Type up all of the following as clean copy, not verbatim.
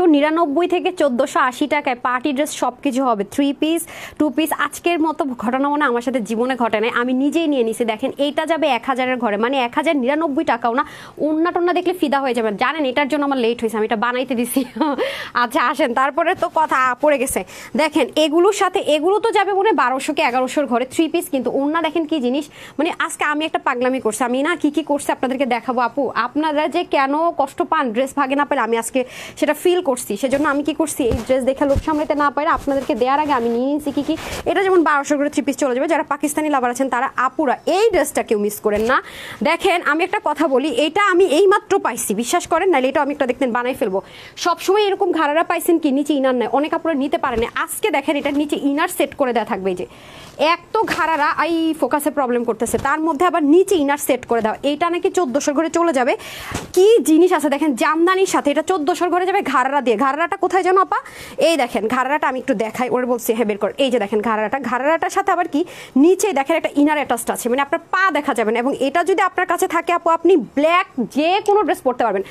1399 থেকে 1480 টাকায় party dress সব কিছু হবে। 3 পিস 2 পিস। আজকের মতো ঘটনা মনে আমার সাথে জীবনে ঘটে নাই, আমি নিজেই নিয়ে নিছি। দেখেন এইটা যাবে 1000-এর ঘরে, মানে 1099 টাকাও না। ওন্না টোন্না দেখলে ফিদা হয়ে যাবেন। জানেন এটার জন্য আমার লেট হয়েছে, আমি এটা বানাইতে দিছি। আচ্ছা আসেন, তারপরে তো কথা পড়ে গেছে। দেখেন এগুলোর সাথে এগুলো তো যাবে মনে 1200 কি 1100-এর ঘরে 3 পিস। কিন্তু ওন্না দেখেন কি জিনিস, মানে আজকে আমি একটা পাগলামি করছি। আমি না কি কি করছি আপনাদেরকে দেখাবো। আপু আপনারা যে কেন কষ্ট পান ড্রেস ভাগে না পেলে, আমি আজকে সেটা ফিল করছি। সেজন্য আমি কি করছি, এই ড্রেস দেখে লোক সামলাতে না পারে আপনাদেরকে দেওয়ার আগে আমি নিয়ে নিয়েছি কি কি। এটা যেমন 1200 করে 3 পিস চলে যাবে। যারা পাকিস্তানি লাভার আছেন তারা আপুরা এই ড্রেসটা কেউ মিস করেন না। দেখেন আমি একটা কথা বলি, এটা আমি এইমাত্র পাইছি, বিশ্বাস করেন, নাহলে এটা আমি একটা দেখতেন বানাই ফেলবো। সবসময় এরকম ঘাড়ারা পাইছেন কি নিচে ইনার নেয়, অনেক আপুরা নিতে পারে না। আজকে দেখেন এটার নিচে ইনার সেট করে দেওয়া থাকবে। এই যে এক তো ঘাড়ারা এই ফোকাসে প্রবলেম করতেছে, তার মধ্যে আবার নিচে ইনার সেট করে দাও। এইটা নাকি 1400 ঘরে চলে যাবে। কি জিনিস আছে দেখেন, জামদানির সাথে এটা 1400 ঘরে যাবে ঘাড়ারা দিয়ে। ঘাড়াটা কোথায় জানো আপা? এই দেখেন ঘাড়াটা আমি একটু দেখাই, ওরা বলছি হ্যাঁ বের কর। এই যে দেখেন ঘাড়াটার সাথে আবার কি নিচে দেখেন একটা ইনার অ্যাটাচড আছে, মানে আপনার পা দেখা যাবেন। এবং এটা যদি আপনার কাছে থাকে আপু, আপনি ব্ল্যাক যে কোনো ড্রেস পরতে পারবেন।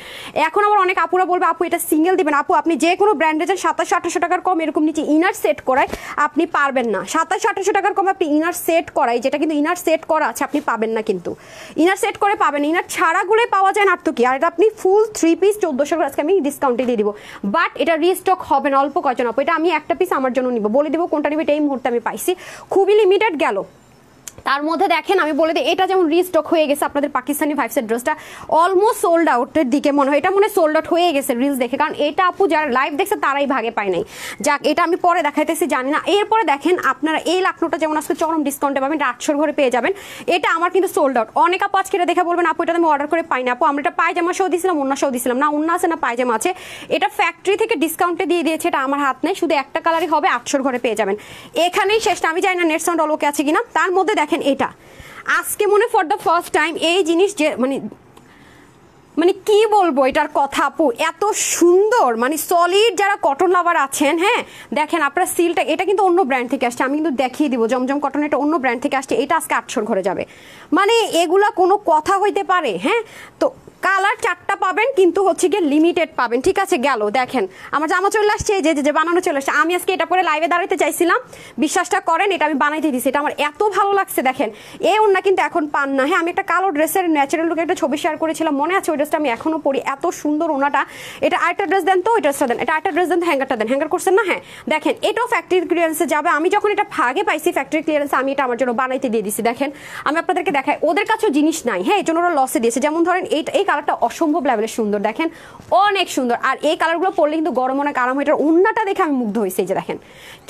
এখন আবার অনেক আপুরা বলবে আপু এটা সিঙ্গেল দিবেন। আপু আপনি যে কোনো ব্র্যান্ডের 2700-2800 টাকার কম এরকম নিচে ইনার সেট করায় আপনি পারবেন না। 2700-2800 টাকার কম আপনি ইনার সেট করাই, যেটা কিন্তু ইনার সেট করা আছে, আপনি পাবেন না। কিন্তু ইনার সেট করে পাবেন, ইনার ছাড়াগুলোই পাওয়া যায় না। আর তো কি, আর এটা আপনি ফুল 3 পিস 1400 আজকে আমি ডিসকাউন্টে দিয়ে দিব। বাট এটা রিস্টক হবে না, অল্প কয়জন আপু। এটা আমি একটা পিস আমার জন্য নিব, বলে দিব কোনটা নিব। এটা এই মুহূর্তে আমি পাইছি, খুবই লিমিটেড গেল। তার মধ্যে দেখেন আমি বলে দিই, এটা যেমন রিস্টক হয়ে গেছে আপনাদের পাকিস্তানি 5 সেট ড্রেসটা অলমোস্ট সোল্ড আউটের দিকে মনে হয়। এটা মনে সোল্ড আউট হয়ে গেছে রিলস দেখে, কারণ এটা আপু যারা লাইভ দেখছে তারাই ভাগে পায় নাই। যাক এটা আমি পরে দেখাইতেছি, জানি না। এরপরে দেখেন আপনারা এই লাখনোটা যেমন আজকে চরম ডিসকাউন্টে পাবেন, 800 ঘরে পেয়ে যাবেন। এটা আমার কিন্তু সোল্ড আউট। অনেক আপু আজকে এটা দেখে বলবেন আপু এটা আমি অর্ডার করে পাই না। আপু আমরা এটা পায়জামা শো দিয়েছিলাম, অন্য শো দিয়েছিলাম না, অন্য আছে না পায়জামা আছে। এটা ফ্যাক্টরি থেকে ডিসকাউন্টে দিয়ে দিয়েছে, এটা আমার হাত নেই। শুধু একটা কালারই হবে, 800 ঘরে পেয়ে যাবেন। এখানেই শেষটা, আমি জানি না নেট সাউন্ড অল ওকে আছে কিনা। তার মধ্যে দেখেন এটা আজকে মনে ফর দ্য ফার্স্ট টাইম এই জিনিস যে মানে কি বলবো এটার কথা আপু, এত সুন্দর, মানে সলিড যারা কটন লাভার আছেন। হ্যাঁ দেখেন আপনার সিলটা, এটা কিন্তু অন্য ব্র্যান্ড থেকে আসছে, আমি কিন্তু দেখিয়ে দিব। জমজম কটন এটা অন্য ব্র্যান্ড থেকে আসছে, এটা আজকে 800 ঘরে যাবে। মানে এগুলা কোনো কথা হইতে পারে? হ্যাঁ তো কালার 4টা পাবেন, কিন্তু হচ্ছে গিয়ে লিমিটেড পাবেন। ঠিক আছে গেল। দেখেন আমার জামা চলে আসছে, যে বানানো চলে আসছে। আমি আজকে এটা পরে লাইভে দাঁড়াতে চাইছিলাম, বিশ্বাসটা করেন এটা আমি বানাইতে দিছি। এটা আমার এত ভালো লাগছে। দেখেন এই ওড়না কিন্তু এখন পান না। হ্যাঁ আমি একটা কালো ড্রেসের ন্যাচারাল লুকে একটা ছবি শেয়ার করেছিলাম, মনে আছে? ওই ড্রেসটা আমি এখনো পরি, এত সুন্দর ওড়নাটা। এটা আরেকটা ড্রেস দেন তো, ওই ড্রেসটা দেন। এটা আরেকটা ড্রেস দেন, হ্যাঙ্গারটা দেন। হ্যাঙ্গার করছেন না? হ্যাঁ দেখেন এটাও ফ্যাক্টরি ক্লিয়ারেন্সে যাবে। আমি যখন এটা ভাগে পাইছি ফ্যাক্টরি ক্লিয়ারেন্সে, আমি এটা আমার জন্য বানাইতে দিয়ে দিছি। দেখেন আমি আপনাদেরকে দেখাই, ওদের কাছেও জিনিস নাই। হ্যাঁ এই জন্য ওরা লসে দিয়েছে। যেমন ধরেন এই কালারটা অসম্ভব লেভেলের সুন্দর, দেখেন অনেক সুন্দর। আর এই কালারগুলো পরলে কিন্তু গরম অনেক আরাম হয়। এটার ওড়নাটা দেখে আমি মুগ্ধ হয়েছি, যে দেখেন।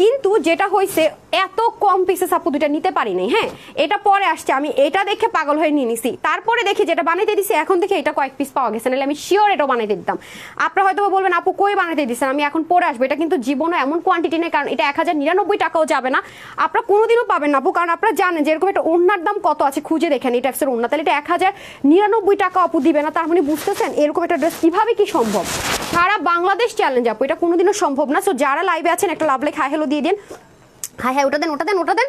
কিন্তু যেটা হয়েছে এত কম পিসেস আপু দুইটা নিতে পারি নাই। হ্যাঁ এটা পরে আসছে, আমি এটা দেখে পাগল হয়ে নিয়ে নিছি। তারপরে দেখি যেটা বানাইতে দিছি এখন থেকে এটা কয়েক পিস পাওয়া গেছে, নাহলে আমি শিওর এটাও বানাইতে দিতাম। আপনারা হয়তো বলবেন আপু কই বানাইতে দিচ্ছেন, আমি এখন পরে আসবো। এটা কিন্তু জীবনে এমন কোয়ান্টিটি নেই, কারণ এটা 1099 টাকাও যাবে না, আপনারা কোনোদিনও পাবেন না আপু। কারণ আপনারা জানেন যেরকম একটা ওড়নার দাম কত আছে, খুঁজে দেখেন এই টাইপসের ওড়না, তাহলে এটা 1099 টাকা আপু দিবে না। তার মানে বুঝতেছেন এরকম একটা ড্রেস কিভাবে কি সম্ভব? সারা বাংলাদেশ চ্যালেঞ্জ আপু, এটা কোনোদিনও সম্ভব না। সো যারা লাইভে আছেন একটা লাভ লাইক হাই হ্যালো দিয়ে দিন। হাই হাই ওটা দেন, ওটা দেন, ওটা দেন।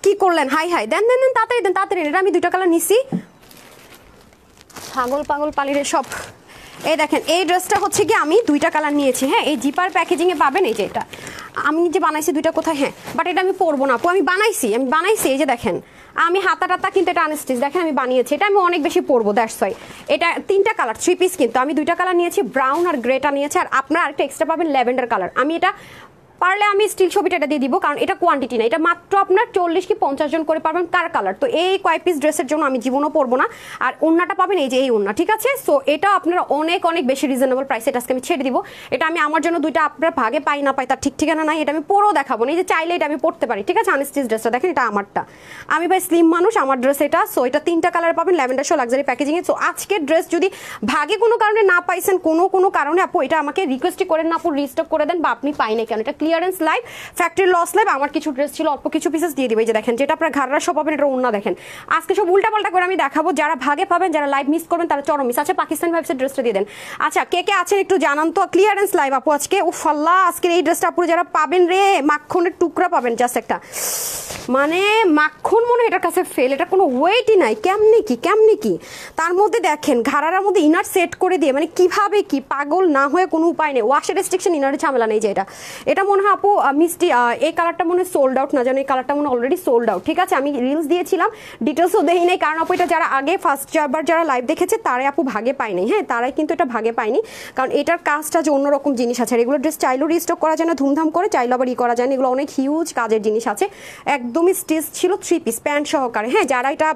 কি করলেন? হাই হাই দেন দেন দেন, তাড়াতাড়ি দেন, তাড়াতাড়ি। এটা আমি 2টা কালার নিছি, পাগল পাগল পালিরে সব। এই দেখেন এই ড্রেসটা হচ্ছে কি আমি 2টা কালার নিয়েছি। হ্যাঁ এই জিপার প্যাকেজিং এ পাবেন। এই যে এটা আমি যে বানাইছি 2টা কোথায়? হ্যাঁ বাট এটা আমি পরবো না আপু, আমি বানাইছি। এই যে দেখেন আমি হাতা টাতা কিন্তু এটা আনস্টিচ, দেখেন আমি বানিয়েছি। এটা আমি অনেক বেশি পরবো, দ্যাটস ওয়াই। এটা 3টা কালার 3 পিস, কিন্তু আমি 2টা কালার নিয়েছি, ব্রাউন আর গ্রেটা নিয়েছি। আর আপনারা আরেকটা এক্সট্রা পাবেন ল্যাভেন্ডার কালার। আমি এটা পারলে আমি স্টিল ছবিটা এটা দিয়ে দিব, কারণ এটা কোয়ান্টিটি না। এটা মাত্র আপনার 40 কি 50 জন করে পারবেন কার কালার। তো এই কয়েক পিস ড্রেসের জন্য আমি জীবনও পরবো না। আর ওড়নাটা পাবেন এই যে এই ওড়না, ঠিক আছে? সো এটা আপনারা অনেক অনেক বেশি রিজনেবল প্রাইসে এটা আজকে আমি ছেড়ে দিব। এটা আমি আমার জন্য 2টা আপনার ভাগে পাই না পাই তার ঠিক ঠিকানা নাই। এটা আমি পরেও দেখাবো না, এই যে চাইলে এটা আমি পরতে পারি, ঠিক আছে? আনস্টিচ ড্রেসটা দেখেন, এটা আমারটা। আমি ভাই স্লিম মানুষ, আমার ড্রেস এটা। সো এটা 3টা কালার পাবেন, ল্যাভেন্ডার শো লাক্সারি প্যাকেজিং এ। সো আজকের ড্রেস যদি ভাগে কোনো কারণে না পাইছেন, কোনো কারণে আপু এটা আমাকে রিকোয়েস্ট করেন না আপু রিস্টক করে দেন, বা আপনি পাই না কেন, এটা clear clearance live, factory loss live. আমার কিছু ড্রেস ছিল, অল্প কিছু পিসেস দিয়ে দিবে। এই যে দেখেন, যেটা আপনার ঘাড়রা সব পাবেন, এটা ওন্না দেখেন। আজকে সব উল্টাপাল্টা করে আমি দেখাবো, যারা ভাগে পাবেন, যারা লাইভ মিস করবেন তারা চরম মিস। আচ্ছা, পাকিস্তান ভাইবসের ড্রেসটা দিয়ে দেন। আচ্ছা, কে কে আছেন একটু জানান তো। ক্লিয়ারেন্স লাইভ আপু আজকে, উফ আল্লাহ, আজকের এই ড্রেসটা আপু যারা পাবেন রে, মাখনের টুকরা পাবেন, জাস্ট একটা মানে মাখন মনে হয় এটার কাছে ফেল, এটা কোনো ওয়েটই নাই। কেমনি কি তার মধ্যে দেখেন ঘাড়ার মধ্যে ইনার সেট করে দিয়ে, মানে কিভাবে কি পাগল না হয়ে কোনো উপায় নেই। ওয়াশের রেস্ট্রিকশন, ইনারের ঝামেলা নেই। যে এটা মনে হয় আপু মিষ্টি, এই কালারটা মনে হয় সোল্ড আউট, না জানো এই কালারটা মনে অলরেডি সোল্ড আউট। ঠিক আছে, আমি রিলস দিয়েছিলাম, ডিটেলসও দেই নাই, কারণ আপু এটা যারা আগে ফার্স্ট বার যারা লাইভ দেখেছে তারাই আপু ভাগে পায়নি। হ্যাঁ, তারাই কিন্তু এটা ভাগে পায়নি, কারণ এটার কাজটা যে অন্যরকম জিনিস আছে। এগুলো ড্রেস চাইলেও রিস্টক করা যায় না ধুমধাম করে, চাইলেও আবার করা যায় না। এগুলো অনেক হিউজ কাজের জিনিস আছে। একদমই স্টিচ ছিল, 3 পিস প্যান্ট সহকারে। হ্যাঁ, যারা এটা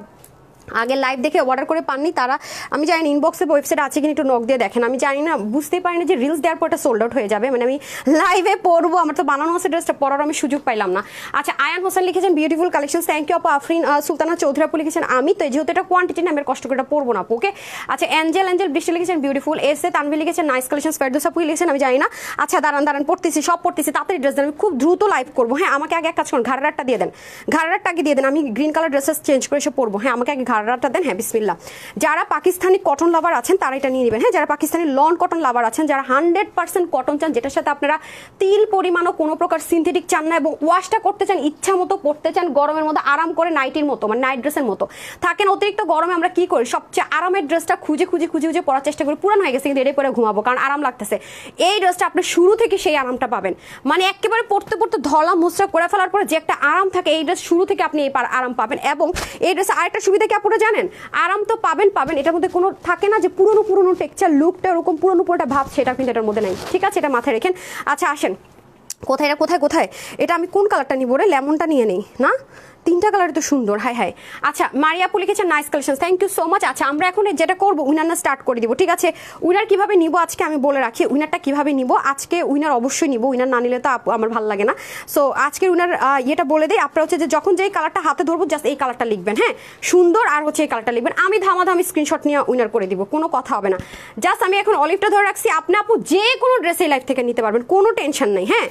আগে লাইভ দেখে অর্ডার করে পাননি তারা, আমি জানি না ইনবক্সে ওয়েবসাইট আছে কিনা, একটু নক দিয়ে দেখেন। আমি জানি না, বুঝতেই পারি না যে রিলস দেওয়ার পর এটা সোল্ড আউট হয়ে যাবে, মানে আমি লাইভে পরবো, আমার তো বানানো আছে ড্রেসটা, পরার আমি সুযোগ পাইলাম না। আচ্ছা, আয়ান হোসেন লিখেছেন বিউটিফুল কালেকশন, থ্যাংক ইউ আপু। আফরিন সুলতানা চৌধুরী আপু লিখেছেন আমি তো, যেহেতু এটা কোয়ান্টিটি না, আমি কষ্ট করে এটা পরবো না আপু, ওকে। আচ্ছা, অ্যাঞ্জেল বৃষ্টি লিখেছেন বিউটিফুল। এস এ তানভি লিখেছেন নাইস কালেকশন। ফেরদৌস আপু লিখেছেন আমি জানি না। আচ্ছা, দাঁড়ান পড়তেছি, সব পড়তেছি, তাড়াতাড়ি ড্রেস দেন, আমি খুব দ্রুত লাইভ করবো। হ্যাঁ, আমাকে আগে এক কাজ করুন, ঘাড়রাটা দিয়ে দেন, ঘাড়রাটা আগে দিয়ে দেন, আমি গ্রিন কালার ড্রেসেস চেঞ্জ করে এসে পরবো। হ্যাঁ, আমাকে আগে ঘাড়রাটা দেন। হ্যাঁ, বিসমিল্লাহ। যারা পাকিস্তানি কটন লাভার আছেন তারা এটা নিয়ে নেবেন। হ্যাঁ, যারা পাকিস্তানি লন কটন লাভার আছেন, যারা 100% কটন চান, যেটার সাথে আপনারা তিল পরিমাণও কোনো প্রকার সিনথেটিক চান না, এবং ওয়াশটা করতে চান ইচ্ছা মতো, পড়তে চান গরমের মধ্যে আরাম করে, নাইটির মতো, মানে নাইট ড্রেসের মতো থাকেন। অতিরিক্ত গরমে আমরা কি করি, সবচেয়ে আরামের ড্রেসটা খুঁজে পরার চেষ্টা করি। পুরান হয়ে গেছে কিন্তু এটাই পরে ঘুমাবো, কারণ আরাম লাগতেছে। এই ড্রেসটা আপনি শুরু থেকে সেই আরামটা পাবেন, মানে একেবারে পড়তে ধলা মুসরা করে ফেলার পরে যে একটা আরাম থাকে, এই ড্রেস শুরু থেকে আপনি এই আরাম পাবেন। এবং এই ড্রেসে আরেকটা সুবিধা কি আপনারা জানেন, আরাম তো পাবেন, এটার মধ্যে কোনো থাকে না যে পুরনো টেক্সচার লুকটা ওরকম পুরোটা ভাব, সেটা কিন্তু এটার মধ্যে নাই। ঠিক আছে, এটা মাথায় রেখেন। আচ্ছা, আসেন, কোথায় এটা আমি কোন কালারটা নিব রে, লেমনটা নিয়ে নেই না, 3টা কালার তো সুন্দর। হাই। আচ্ছা, মারিয়া আপু লিখেছেন nice collection, thank you so much. আচ্ছা, আমরা এখন যেটা করবো, উইনার স্টার্ট করে দিব। ঠিক আছে, উইনার কিভাবে নিব আজকে আমি বলে রাখি, উইনারটা কিভাবে নিব আজকে। উইনার অবশ্যই নিব, উইনার না নিলে তো আমার ভালো লাগে না। সো আজকে উইনার ইয়েটা বলে দিই, আপনারা হচ্ছে যে যখন যেই কালারটা হাতে ধরবো জাস্ট এই কালারটা লিখবেন। হ্যাঁ, সুন্দর, আর হচ্ছে এই কালারটা লিখবেন। আমি ধামাধামি স্ক্রিনশট নিয়ে উইনার করে দিব, কোনো কথা হবে না। জাস্ট আমি এখন অলিভটা ধরে রাখছি, আপনি আপু যে কোনো ড্রেস এই লাইফ থেকে নিতে পারবেন, কোনো টেনশন নেই। হ্যাঁ,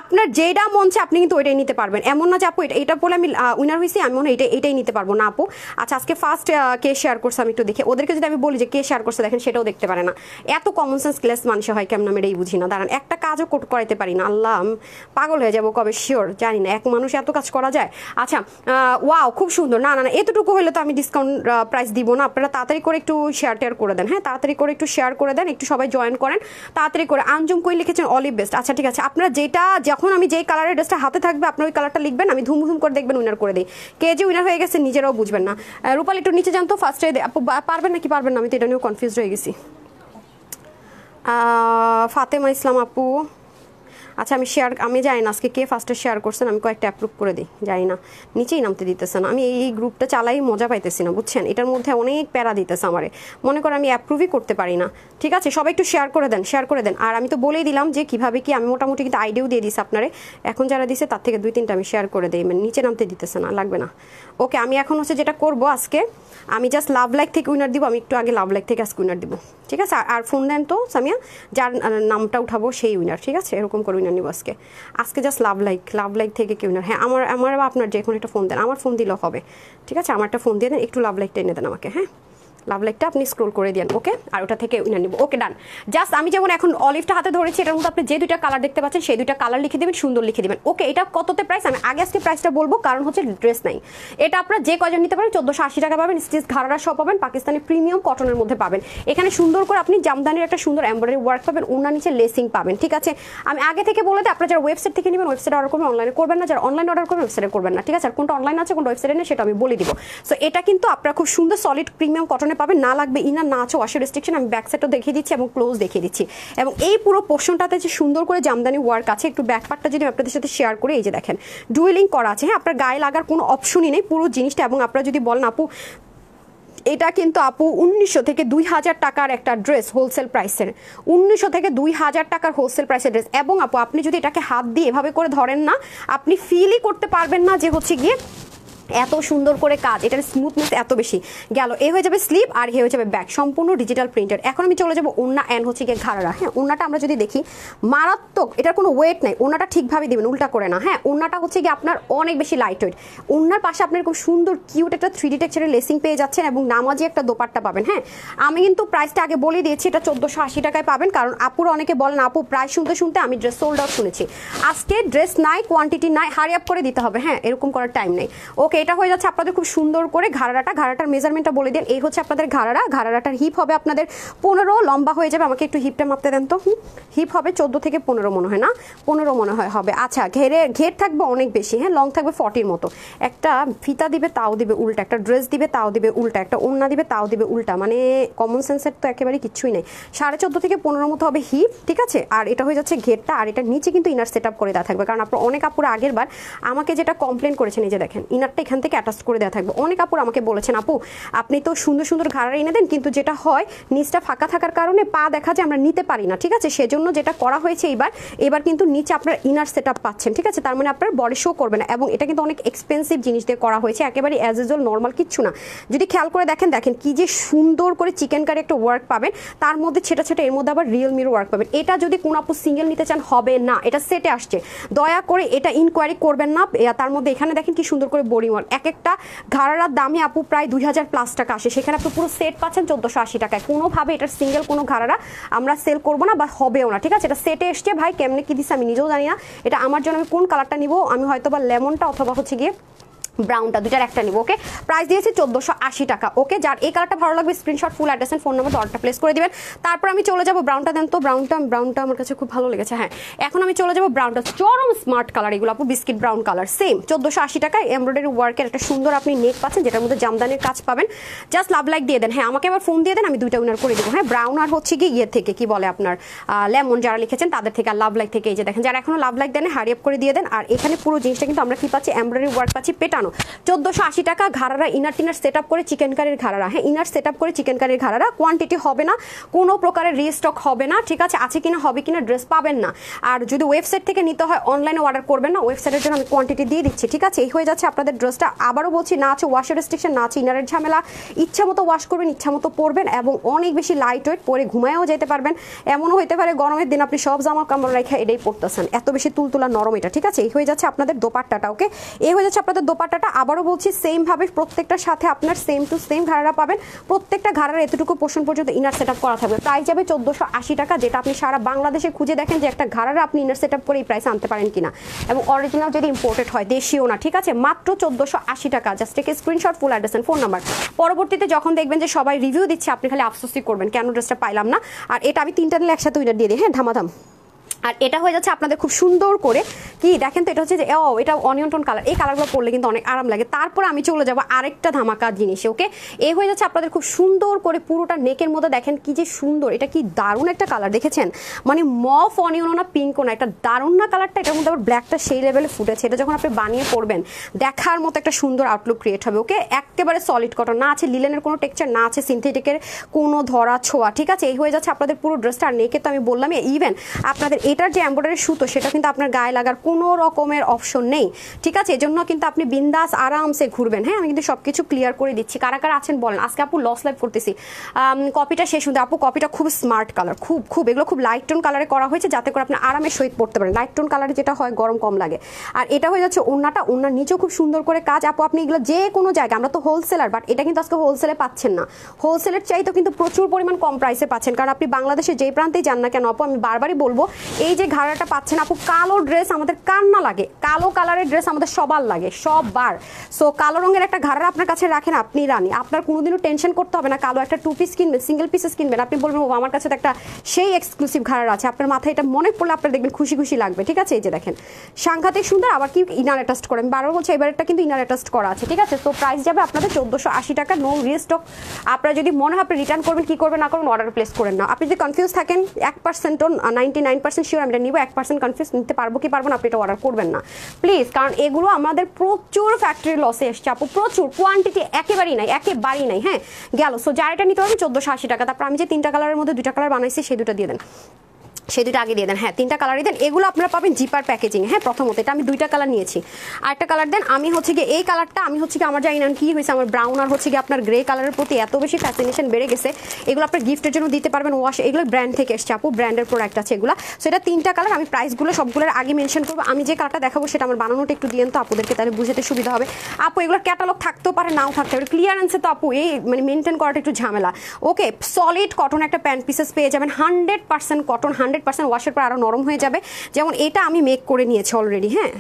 আপনার যেটা মন চায় আপনি কিন্তু ওইটাই নিতে পারবেন। এমন না যে আপু এটা বলে আমি উইনার হয়েছি, আমি মনে হয় এটাই নিতে পারবো না আপু। আচ্ছা, আজকে ফার্স্ট কে শেয়ার করছে আমি একটু দেখি, ওদেরকে যদি আমি বলি যে কে শেয়ার করছে দেখেন, সেটাও দেখতে পারে না। এত কমন সেন্স ক্লাস মানুষ হয় কেমন, আমি এটাই বুঝি না। দাঁড়ান, একটা কাজও করাইতে পারি না, আল্লাহ পাগল হয়ে যাবো কবে, শিওর জানি না এক মানুষ এত কাজ করা যায়। আচ্ছা, ওয়াও, খুব সুন্দর। না, এতটুকু হলে তো আমি ডিসকাউন্ট প্রাইস দিব না। আপনারা তাড়াতাড়ি করে একটু শেয়ার করে দেন। হ্যাঁ, তাড়াতাড়ি করে একটু শেয়ার করে দেন, একটু সবাই জয়েন করেন তাড়াতাড়ি করে। আঞ্জুম কই লিখেছেন অলিভ বেস্ট। আচ্ছা, ঠিক আছে, আপনারা যেটা, যখন আমি যেই কালারের ড্রেসটা হাতে থাকবে আপনার ওই কালারটা লিখবেন, আমি ধুম করে দেখবেন উইনার করে দিই। কে যে উইনার হয়ে গেছে নিজেরাও বুঝবেন না। রূপাল একটু নিচে যান তো, ফার্স্টে পারবেন নাকি পারবেন না, আমি তো এটা নিয়েও কনফিউজ হয়ে গেছি। ফাতেমা ইসলাম আপু, আচ্ছা আমি জানি না আজকে কে ফার্স্টে শেয়ার করছেন, আমি কয়েকটা অ্যাপ্রুভ করে দিই, জানি না নিচেই নামতে দিতেছে না। আমি এই গ্রুপটা চালাই মজা পাইতেছি না, বুঝছেন, এটার মধ্যে অনেক প্যারা দিতেছে আমারে, মনে করেন আমি অ্যাপ্রুভই করতে পারি না। ঠিক আছে, সবাই একটু শেয়ার করে দেন। আর আমি তো বলেই দিলাম যে কিভাবে কি, আমি মোটামুটি কিন্তু আইডিয়াও দিয়ে দিছি আপনারে, এখন যারা দিছে তার থেকে 2-3টা আমি শেয়ার করে দিই, মানে নিচে নামতে দিতেছে না, লাগবে না। ওকে, আমি এখন হচ্ছে যেটা করবো আজকে, আমি জাস্ট লাভ লাইক থেকে উইনার দিব, আমি একটু আগে লাভ লাইক থেকে আজকে উইনার দিব। ঠিক আছে, আর ফোন দেন তো সামিয়া, যার নামটা উঠাবো সেই উইনার। ঠিক আছে, এরকম করে উইনার নিব আজকে জাস্ট লাভ লাইক থেকে কি উইনার। হ্যাঁ, আমার বা আপনার যে কোনো একটা ফোন দেন, আমার ফোন দিলেও হবে। ঠিক আছে, আমার একটা ফোন দিয়ে দেন, একটু লাভ লাইকটা এনে দেন আমাকে। হ্যাঁ, লাভ লাইকটা আপনি স্ক্রোল করে দেন, ওকে, আর ওটা থেকে উইনার নিব। ওকে, ডান। জাস্ট আমি যেমন এখন অলিভটা হাতে ধরেছি, এটার মধ্যে আপনি যে 2টা কালার দেখতে পাচ্ছেন সেই 2টা কালার লিখে দেবেন, সুন্দর লিখে দেবেন। ওকে, এটা কততে প্রাইস আমি আজকে প্রাইসটা বলবো, কারণ হচ্ছে ড্রেস নাই। এটা আপনারা যে কয়জন নিতে পারেন 1480 টাকা পাবেন, স্টিচ ঘাড়া সব পাবেন, পাকিস্তানি প্রিমিয়াম কটনের মধ্যে পাবেন। এখানে সুন্দর করে আপনি জামদানির একটা সুন্দর এমব্রয়ডারি ওয়ার্ক পাবেন, ওনার নিচে লেসিং পাবেন। ঠিক আছে, আমি আগে থেকে বলে দিই, আপনারা যারা ওয়েবসাইট থেকে নেবেন ওয়েবসাইটে অর্ডার করবেন, অনলাইনে করবেন না। যারা অনলাইন অর্ডার করবেন ওয়েবসাইটে করবেন না। ঠিক আছে, আর কোনটা অনলাইন আছে কোনটা ওয়েবসাইটে নেই সেটা আমি বলে দিব। সো এটা কিন্তু আপনারা খুব সুন্দর সলিড প্রিমিয়াম কটনে পাবেন, না লাগবে ইনার, না আছে ওয়াশের রেস্ট্রিকশন। আমি ব্যাক সাইডও দেখিয়ে দিচ্ছি এবং ক্লোজ দেখিয়ে দিচ্ছি, এবং এই পুরো পোর্শনটাতে যে সুন্দর করে জামদানি ওয়ার্ক আছে। একটু ব্যাক পার্টটা যদি আপনাদের সাথে শেয়ার করে, এই যে দেখেন ডুয়েলিং করা আছে। হ্যাঁ, আপনার গায়ে লাগার কোনো অপশনই নেই পুরো জিনিসটা। এবং আপনারা যদি বলেন আপু এটা কিন্তু আপু 1900 থেকে 2000 টাকার একটা ড্রেস, হোলসেল প্রাইসের, 1900 থেকে 2000 টাকার হোলসেল প্রাইসের ড্রেস। এবং আপু আপনি যদি এটাকে হাত দিয়ে এভাবে করে ধরেন না, আপনি ফিলই করতে পারবেন না যে হচ্ছে গিয়ে এত সুন্দর করে কাজ, এটার স্মুথনেস এত বেশি। গেল, এ হয়ে যাবে স্লিভ আর এ হয়ে যাবে ব্যাক, সম্পূর্ণ ডিজিটাল প্রিন্টেড। এখন আমি চলে যাবো ওড়না অ্যান্ড হচ্ছে গিয়ে ঘাড়ারা। হ্যাঁ, ওড়নাটা আমরা যদি দেখি মারাত্মক, এটার কোনো ওয়েট নাই, ওড়নাটা ঠিকভাবে দিবেন, উল্টা করে না। হ্যাঁ, ওড়নাটা হচ্ছে গিয়ে আপনার অনেক বেশি লাইট ওয়েট। ওড়নার পাশে আপনার খুব সুন্দর কিউট একটা 3D টেক্সচারের লেসিং পেয়ে যাচ্ছেন এবং নামাজি একটা দোপাট্টা পাবেন। হ্যাঁ, আমি কিন্তু প্রাইসটা আগে বলে দিয়েছি, এটা 1480 টাকায় পাবেন, কারণ আপুরা অনেকে বলেন আপু প্রাইস শুনতে শুনতে আমি ড্রেস সোল্ড আউট শুনেছি। আজকে ড্রেস নাই, কোয়ান্টিটি নাই, হারি আপ করে দিতে হবে। হ্যাঁ, এরকম করার টাইম নেই। ওকে, এটা হয়ে যাচ্ছে আপনাদের খুব সুন্দর করে ঘাড়াটার মেজারমেন্টটা বলে দেন। এই হচ্ছে আপনাদের ঘাড়াটার হিপ হবে আপনাদের 15, লম্বা হয়ে যাবে। আমাকে একটু হিপটা মাপতে দেন তো। হিপ হবে 14 থেকে 15 মনে হয়, না 15 মনে হয় হবে। আচ্ছা, ঘের থাকবে অনেক বেশি। হ্যাঁ, লং থাকবে 40 মতো। একটা ফিতা দিবে তাও দিবে উল্টা, একটা ড্রেস দিবে তাও দিবে উল্টা, একটা ওড়না দিবে তাও দিবে উল্টা, মানে কমন সেন্সের তো একেবারে কিছুই নেই। 14.5 থেকে 15 মতো হবে হিপ, ঠিক আছে। আর এটা হয়ে যাচ্ছে ঘেরটা, আর এটা নিচে কিন্তু ইনার সেট আপ করে দেওয়া থাকবে, কারণ আপনার অনেক আপুরা আগের বার আমাকে যেটা কমপ্লেন করেছেন, এই যে দেখেন ইনারটা এখান থেকে অ্যাটাচ করে দেওয়া থাকবে। অনেক আপুর আমাকে বলেছেন আপু আপনি তো সুন্দর সুন্দর ঘাড়া এনে দেন, কিন্তু যেটা হয় নিচটা ফাঁকা থাকার কারণে পা দেখা যায় আমরা নিতে পারি না, ঠিক আছে। সেজন্য যেটা করা হয়েছে এবার কিন্তু নিচে আপনার ইনার সেট আপ পাচ্ছেন, ঠিক আছে। তার মানে আপনার বডি শো করবে না, এবং এটা কিন্তু অনেক এক্সপেন্সিভ জিনিস দিয়ে করা হয়েছে, একেবারে অ্যাজ ইউজুয়াল নর্মাল কিচ্ছু না। যদি খেয়াল করে দেখেন কি যে সুন্দর করে চিকেন কারি একটা ওয়ার্ক পাবেন, তার মধ্যে ছেটা ছেটা এর মধ্যে আবার রিয়েল মিরর ওয়ার্ক পাবেন। এটা যদি কোন আপু সিঙ্গেল নিতে চান হবে না, এটা সেটে আসছে, দয়া করে এটা ইনকোয়ারি করবেন না। তার মধ্যে এখানে দেখেন কি সুন্দর করে বোরিং ওয়ার্ক, এক একটা ঘাড়ার দামই আপু প্রায় 2000+ টাকা আসে, সেখানে আপনি পুরো সেট পাচ্ছেন 1480 টাকায়। কোনোভাবে এটার সিঙ্গেল কোনো ঘাড়ারা আমরা সেল করবো না বা হবেও না, ঠিক আছে। এটা সেটে এসছে ভাই, কেমনে কি দিচ্ছে আমি নিজেও জানি না। এটা আমার জন্য আমি কোন কালারটা নিব, আমি হয়তো বা লেমনটা অথবা হচ্ছে গিয়ে ব্রাউনটা, দুটার একটা নিব। ওকে, প্রাইস দিয়েছি 1480 টাকা। ওকে, যার এই কালারটা ভালো লাগবে screenshot, full address and phone number অর্ডারটা প্লেস করে দিবেন। তারপর আমি চলে যাব ব্রাউনটা দেন তো। ব্রাউনটা আমার কাছে খুব ভালো লেগেছে। হ্যাঁ, এখন আমি চলে যাব ব্রাউনটা, চরম স্মার্ট কালার এগুলো আপু, বিস্কিট ব্রাউন কালার, সেম 1480 টাকায় এমব্রয়ডারি ওয়ার্কের একটা সুন্দর আপনি নেক পাচ্ছেন, যেটার মধ্যে জামদানির কাজ পাবেন। জাস্ট লাভ লাইক দিয়ে দেন। হ্যাঁ, আমাকে আবার ফোন দিয়ে দেন, আমি দুইটা উইনার করে দেবো। হ্যাঁ, ব্রাউন আর হচ্ছে কি ইয়ে থেকে কি বলে আপনার লেমন যারা লিখেছেন তাদের থেকে, আর লাভ লাইক থেকে এই যে দেখেন, যারা এখনো লাভ লাইক দেন হারি আপ করে দিয়ে দেন। আর এখানে পুরো জিনিসটা কিন্তু আমরা কি পাচ্ছি, এমব্রয়ডারি ওয়ার্ক পাচ্ছি পেটানো, 1480 টাকা। ঘাড়ারা ইনার টিনার সেট আপ করে চিকেন কারির ঘাড়ারা। হ্যাঁ, ইনার সেট আপ করে চিকেন কারির ঘাড়ারা, কোয়ান্টিটি হবে না, কোনো প্রকারের রিস্টক হবে না, ঠিক আছে। আছে কিনা হবে কিনা ড্রেস পাবেন না। আর যদি ওয়েবসাইট থেকে নিতে হয় অনলাইনে অর্ডার করবেন না, ওয়েবসাইটের জন্য আমি কোয়ান্টিটি দিয়ে দিচ্ছি, ঠিক আছে। এই হয়ে যাচ্ছে আপনাদের ড্রেসটা। আবারও বলছি, না আছে ওয়াশের রেস্ট্রিকশন, না আছে ইনারের ঝামেলা, ইচ্ছা মতো ওয়াশ করবেন, ইচ্ছা মতো পরবেন, এবং অনেক বেশি লাইট ওয়েট, পরে ঘুমায়ও যেতে পারবেন। এমনও হতে পারে গরমের দিন আপনি সব জামা কামড় রেখে এটাই পরতেছেন, এত বেশি তুলতুলা নরম এটা, ঠিক আছে। এই হয়ে যাচ্ছে আপনাদের দোপাট্টাটা। ওকে, এই হয়ে যাচ্ছে আপনাদের দোপাট্টাটা। আবারও বলছি, সেম ভাবে প্রত্যেকটার সাথে আপনার সেম টু সেম ঘাড়া পাবেন, প্রত্যেকটা ঘাড়ার এতটুকু পোর্শন পর্যন্ত ইনার সেট আপ করা থাকবে। প্রাইস যাবে 1480 টাকা, যেটা আপনি সারা বাংলাদেশে খুঁজে দেখেন যে একটা ঘাড়ার আপনি ইনার সেট আপ করে এই প্রাইসে আনতে পারেন কিনা, এবং অরিজিনাল যদি ইম্পোর্টেড হয়, দেশীয় না, ঠিক আছে। মাত্র 1480 টাকা। Just take screenshot, full address and phone number. পরবর্তীতে যখন দেখবেন যে সবাই রিভিউ দিচ্ছে, আপনি খালি আফসোসই করবেন কেন ড্রেসটা পাইলাম না। আর এটা আমি 3টা নিলে একসাথে উইনার দিয়ে দিই। হ্যাঁ, ধামাধাম। আর এটা হয়ে যাচ্ছে আপনাদের খুব সুন্দর করে কি দেখেন তো, এটা হচ্ছে যে এটা অনিয়ন টোন কালার, এই কালারগুলো পরলে কিন্তু অনেক আরাম লাগে। তারপর আমি চলে যাব আরেকটা ধামাকা জিনিসে। ওকে, এই হয়ে যাচ্ছে আপনাদের খুব সুন্দর করে পুরোটা নেকের মধ্যে দেখেন কি যে সুন্দর, এটা কি দারুণ একটা কালার দেখেছেন, মানে মফ অনিয়নও না পিঙ্কও না, এটা দারুণ না কালারটা। এটার মধ্যে আবার ব্ল্যাকটা সেই লেভেলে ফুটেছে, এটা যখন আপনি বানিয়ে পরবেন দেখার মতো একটা সুন্দর আউটলুক ক্রিয়েট হবে। ওকে, একেবারে সলিড কটন, না আছে লিলেনের কোনো টেক্সচার, না আছে সিনথেটিকের কোনো ধরা ছোঁয়া, ঠিক আছে। এই হয়ে যাচ্ছে আপনাদের পুরো ড্রেসটা। আর নেকে তো আমি বললাম, ইভেন আপনাদের এটার যে এমব্রয়ডারি সুতো, সেটা কিন্তু আপনার গায়ে লাগার কোনো রকমের অপশন নেই, ঠিক আছে। এজন্য কিন্তু আপনি বিন্দাস আরামসে ঘুরবেন। হ্যাঁ, আমি কিন্তু সবকিছু ক্লিয়ার করে দিচ্ছি। কারা কারা আছেন বলেন। আজকে আপু লস লাইভ করতেছি, কপিটা শেষ হতে। আপু কপিটা খুব স্মার্ট কালার, খুব এগুলো খুব লাইট টোন কালারে করা হয়েছে, যাতে করে আপনি আরামের সহিত পড়তে পারেন। লাইট টোন কালারে যেটা হয় গরম কম লাগে। আর এটা হয়ে যাচ্ছে ওড়নাটা, ওড়নার নিচেও খুব সুন্দর করে কাজ। আপু আপনি এগুলো যে কোনো জায়গায়, আমরা তো হোলসেলার, বাট এটা কিন্তু আজকে হোলসেলে পাচ্ছেন না, হোলসেলের চাইতে কিন্তু প্রচুর পরিমাণ কম প্রাইসে পাচ্ছেন। কারণ আপনি বাংলাদেশে যেই প্রান্তেই যান না কেন আপু, আমি বারবারই বলবো, এই যে ঘাড়াটা পাচ্ছেন আপু, কালো ড্রেস আমাদের কান্না লাগে, কালো কালারের ড্রেস আমাদের সবার লাগে, সববার। সো কালো রঙের একটা ঘাড়া আপনার কাছে রাখেন, আপনি রানি, আপনার কোনোদিনও টেনশন করতে হবে না। কালো একটা 2 পিস কিনবেন, সিঙ্গেল পিসেস কিনবেন, আপনি বলবেন ও আমার কাছে তো একটা সেই এক্সক্লুসিভ ঘাড়া আছে, আপনার মাথায় এটা মনে পড়লে আপনার দেখবেন খুশি খুশি লাগবে, ঠিক আছে। এই যে দেখেন সাংঘাতিক সুন্দর, আবার কি ইনার অ্যাটাচড করে, আমি বারবার বলছি এবারটা কিন্তু ইনার অ্যাটাচড করা আছে, ঠিক আছে। তো প্রাইস যাবে আপনাদের 1480 টাকা, নো রিস্টক। আপনারা যদি মনে হয় আপনি রিটার্ন করবেন, কি করবেন না করবেন, অর্ডার প্লেস করেন না। আপনি যদি কনফিউজ থাকেন, 1% 99% শিওর আমি এটা নিব, 1% কনফিউজ নিতে পারবো কি পারবো না, আপনি এটা অর্ডার করবেন না প্লিজ। কারণ এগুলো আমাদের প্রচুর ফ্যাক্টরি লসে এসছে আপু, প্রচুর, কোয়ান্টিটি একেবারেই নাই। হ্যাঁ, গেল। সো যার এটা নিতে হবে 1480 টাকা। তারপর আমি যে 3টা কালারের মধ্যে 2টা কালার বানাইছি, সেই 2টা দিয়ে দেন। সেই দুটো আগে দিয়ে দেন। হ্যাঁ 3টা কালারই দেন। এগুলো আপনারা পাবেন জিপার প্যাকেজিং। হ্যাঁ প্রথমত এটা আমি 2টা কালার নিয়েছি, আরেকটা কালার দেন। আমি হচ্ছে গিয়ে এই কালারটা আমি হচ্ছে কি আমার জানি না কি হয়েছে, আমার ব্রাউন আর হচ্ছে গিয়ে আপনার গ্রে কালারের প্রতি এত বেশি ফ্যাসিনেশন বেড়ে গেছে। এগুলো আপনার গিফটের জন্য দিতে পারবেন, ওয়াশ, এগুলো ব্র্যান্ড থেকে এসছে আপু, ব্র্যান্ডের প্রোডাক্ট আছে এগুলো। সো এটা 3টা কালার। আমি প্রাইসগুলো সবগুলোর আগে মেনশন করবো। আমি যে কালারটা দেখাবো সেটা আমার বানানোটা একটু দিয়েন তো আপুদেরকে, তাহলে বুঝতে সুবিধা হবে। আপু এগুলোর ক্যাটালগ থাকতেও পারে নাও থাকতে পারে, ক্লিয়ারেন্সে তো আপু এই মানে মেনটেন করাটা একটু ঝামেলা। ওকে সলিড কটন একটা প্যান্ট পিসেস পেয়ে যাবেন, 100% কটন, 100% ওয়াশের পর আরও নরম হয়ে যাবে। যেমন এটা আমি মেক করে নিয়েছি অলরেডি। হ্যাঁ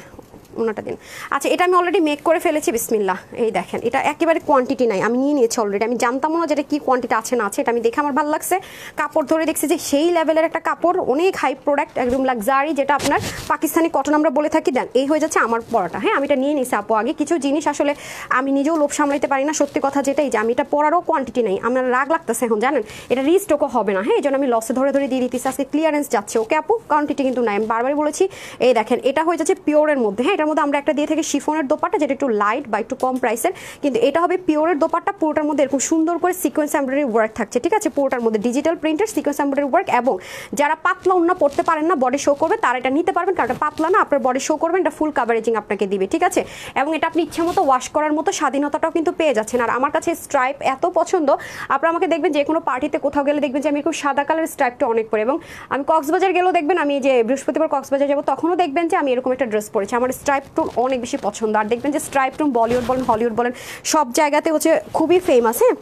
ওনাটা দিন। আচ্ছা এটা আমি অলরেডি মেক করে ফেলেছি, বিসমিল্লাহ। এই দেখেন এটা একেবারে কোয়ান্টিটি নাই, আমি নিয়ে নিয়েছি অলরেডি। আমি জানতাম না যেটা কি কোয়ান্টিটি আছে না আছে, এটা আমি দেখে আমার ভালো লাগছে। কাপড় ধরে দেখছি যে সেই লেভেলের একটা কাপড়, অনেক হাই প্রোডাক্ট, একদম লাক্সারি, যেটা আপনার পাকিস্তানি কটন আমরা বলে থাকি। দেন এই হয়ে যাচ্ছে আমার পরাটা। হ্যাঁ আমি এটা নিয়ে নিয়েছি আপু আগে। কিছু জিনিস আসলে আমি নিজেও লোভ সামলাইতে পারি না, সত্যি কথা যেটাই, যে আমি এটা পরারও কোয়ান্টিটি নাই, আমার রাগ লাগতেছে এখন জানেন, এটা রিস্টকও হবে না। হ্যাঁ এই জন্য আমি লসে ধরে ধরে দিয়ে দিতেছি, আজকে ক্লিয়ারেন্স যাচ্ছে। ওকে আপু কোয়ান্টিটি কিন্তু নাই, আমি বারবারই বলেছি। এই দেখেন এটা হয়ে যাচ্ছে পিওরের মধ্যে। হ্যাঁ এটার মধ্যে আমরা একটা দিয়ে থাকি শিফনের দোপাট্টা, যেটা একটু লাইট বা একটু কম প্রাইসের, কিন্তু এটা হবে পিওরের দোপাট্টা। পুরোটার মধ্যে এরকম সুন্দর করে সিকোয়েন্স এমব্রয়ডারি ওয়ার্ক থাকছে, ঠিক আছে, পুরোটার মধ্যে ডিজিটাল প্রিন্টের সিকোয়েন্স এমব্রয়ডারি ওয়ার্ক। এবং যারা পাতলা ওড়না পড়তে পারেন না, বডি শো করবে, তারা এটা নিতে পারবেন, কারণ এটা পাতলা না, আপনার বডি শো করবেন, এটা ফুল কাভারেজিং আপনাকে দিবে, ঠিক আছে। এবং এটা আপনি ইচ্ছা মতো ওয়াশ করার মতো স্বাধীনতাটাও কিন্তু পেয়ে যাচ্ছেন। আর আমার কাছে স্ট্রাইপ এত পছন্দ, আপনারা আমাকে দেখবেন যে কোনো পার্টিতে কোথাও গেলে দেখবেন যে আমি খুব সাদা কালারের স্ট্রাইপটা অনেক পরে, এবং আমি কক্সবাজার গেলেও দেখবেন, আমি যে বৃহস্পতিবার কক্সবাজার যাবো তখনও দেখবেন যে আমি এরকম একটা ড্রেস পরেছি। আমার স্ট্রাইপ টোন অনেক বেশি পছন্দ। আর দেখবেন যে স্ট্রাইপ টোন বলিউড বলেন হলিউড বলেন সব জায়গাতে হচ্ছে খুবই ফেমাস। হ্যাঁ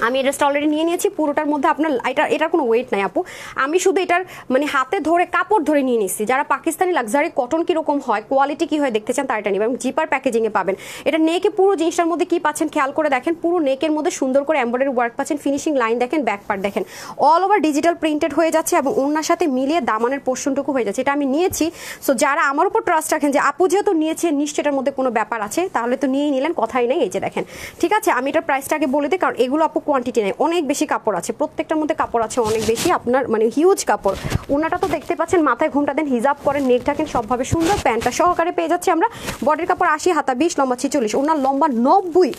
আমি এই ড্রেসটা অলরেডি নিয়ে নিয়েছি। পুরোটার মধ্যে আপনার এটার কোনো ওয়েট নাই আপু, আমি শুধু এটার মানে হাতে ধরে কাপড় ধরে নিয়ে নিচ্ছি। যারা পাকিস্তানি লাক্সারি কটন কীরকম হয়, কোয়ালিটি কী হয় দেখতে চান, তার এটা নেবেন। এবং জিপার প্যাকেজিংয়ে পাবেন। এটা নেকে পুরো জিনিসটার মধ্যে কী পাচ্ছেন খেয়াল করে দেখেন, পুরো নেকের মধ্যে সুন্দর করে এমব্রয়ডারি ওয়ার্ক পাচ্ছেন, ফিনিশিং লাইন দেখেন, ব্যাক পার্ট দেখেন, অল ওভার ডিজিটাল প্রিন্টেড হয়ে যাচ্ছে এবং ওনার সাথে মিলিয়ে দামানের পোর্শনটুকু হয়ে যাচ্ছে। এটা আমি নিয়েছি। সো যারা আমার উপর ট্রাস্ট রাখেন যে আপু যেহেতু নিয়েছে নিশ্চয় এটার মধ্যে কোনো ব্যাপার আছে, তাহলে তো নিয়েই নিলেন, কথাই নেই। এই যে দেখেন, ঠিক আছে, আমি এটার প্রাইসটা আগে বলে দিই, কারণ এগুলো আপু কোয়ান্টিটি নেই, অনেক বেশি কাপড় আছে, প্রত্যেকটার মধ্যে কাপড় আছে অনেক বেশি, আপনার মানে হিউজ কাপড়। ওনাটা তো দেখতে পাচ্ছেন, মাথায় ঘুমটা দেন, হিজাব করেন, নেক ঢাকেন, সবভাবে সুন্দর। প্যান্টটা সহকারে পেয়ে যাচ্ছি আমরা। বডির কাপড় 80, হাতা 20, লম্বা 46, ওনার লম্বা 90।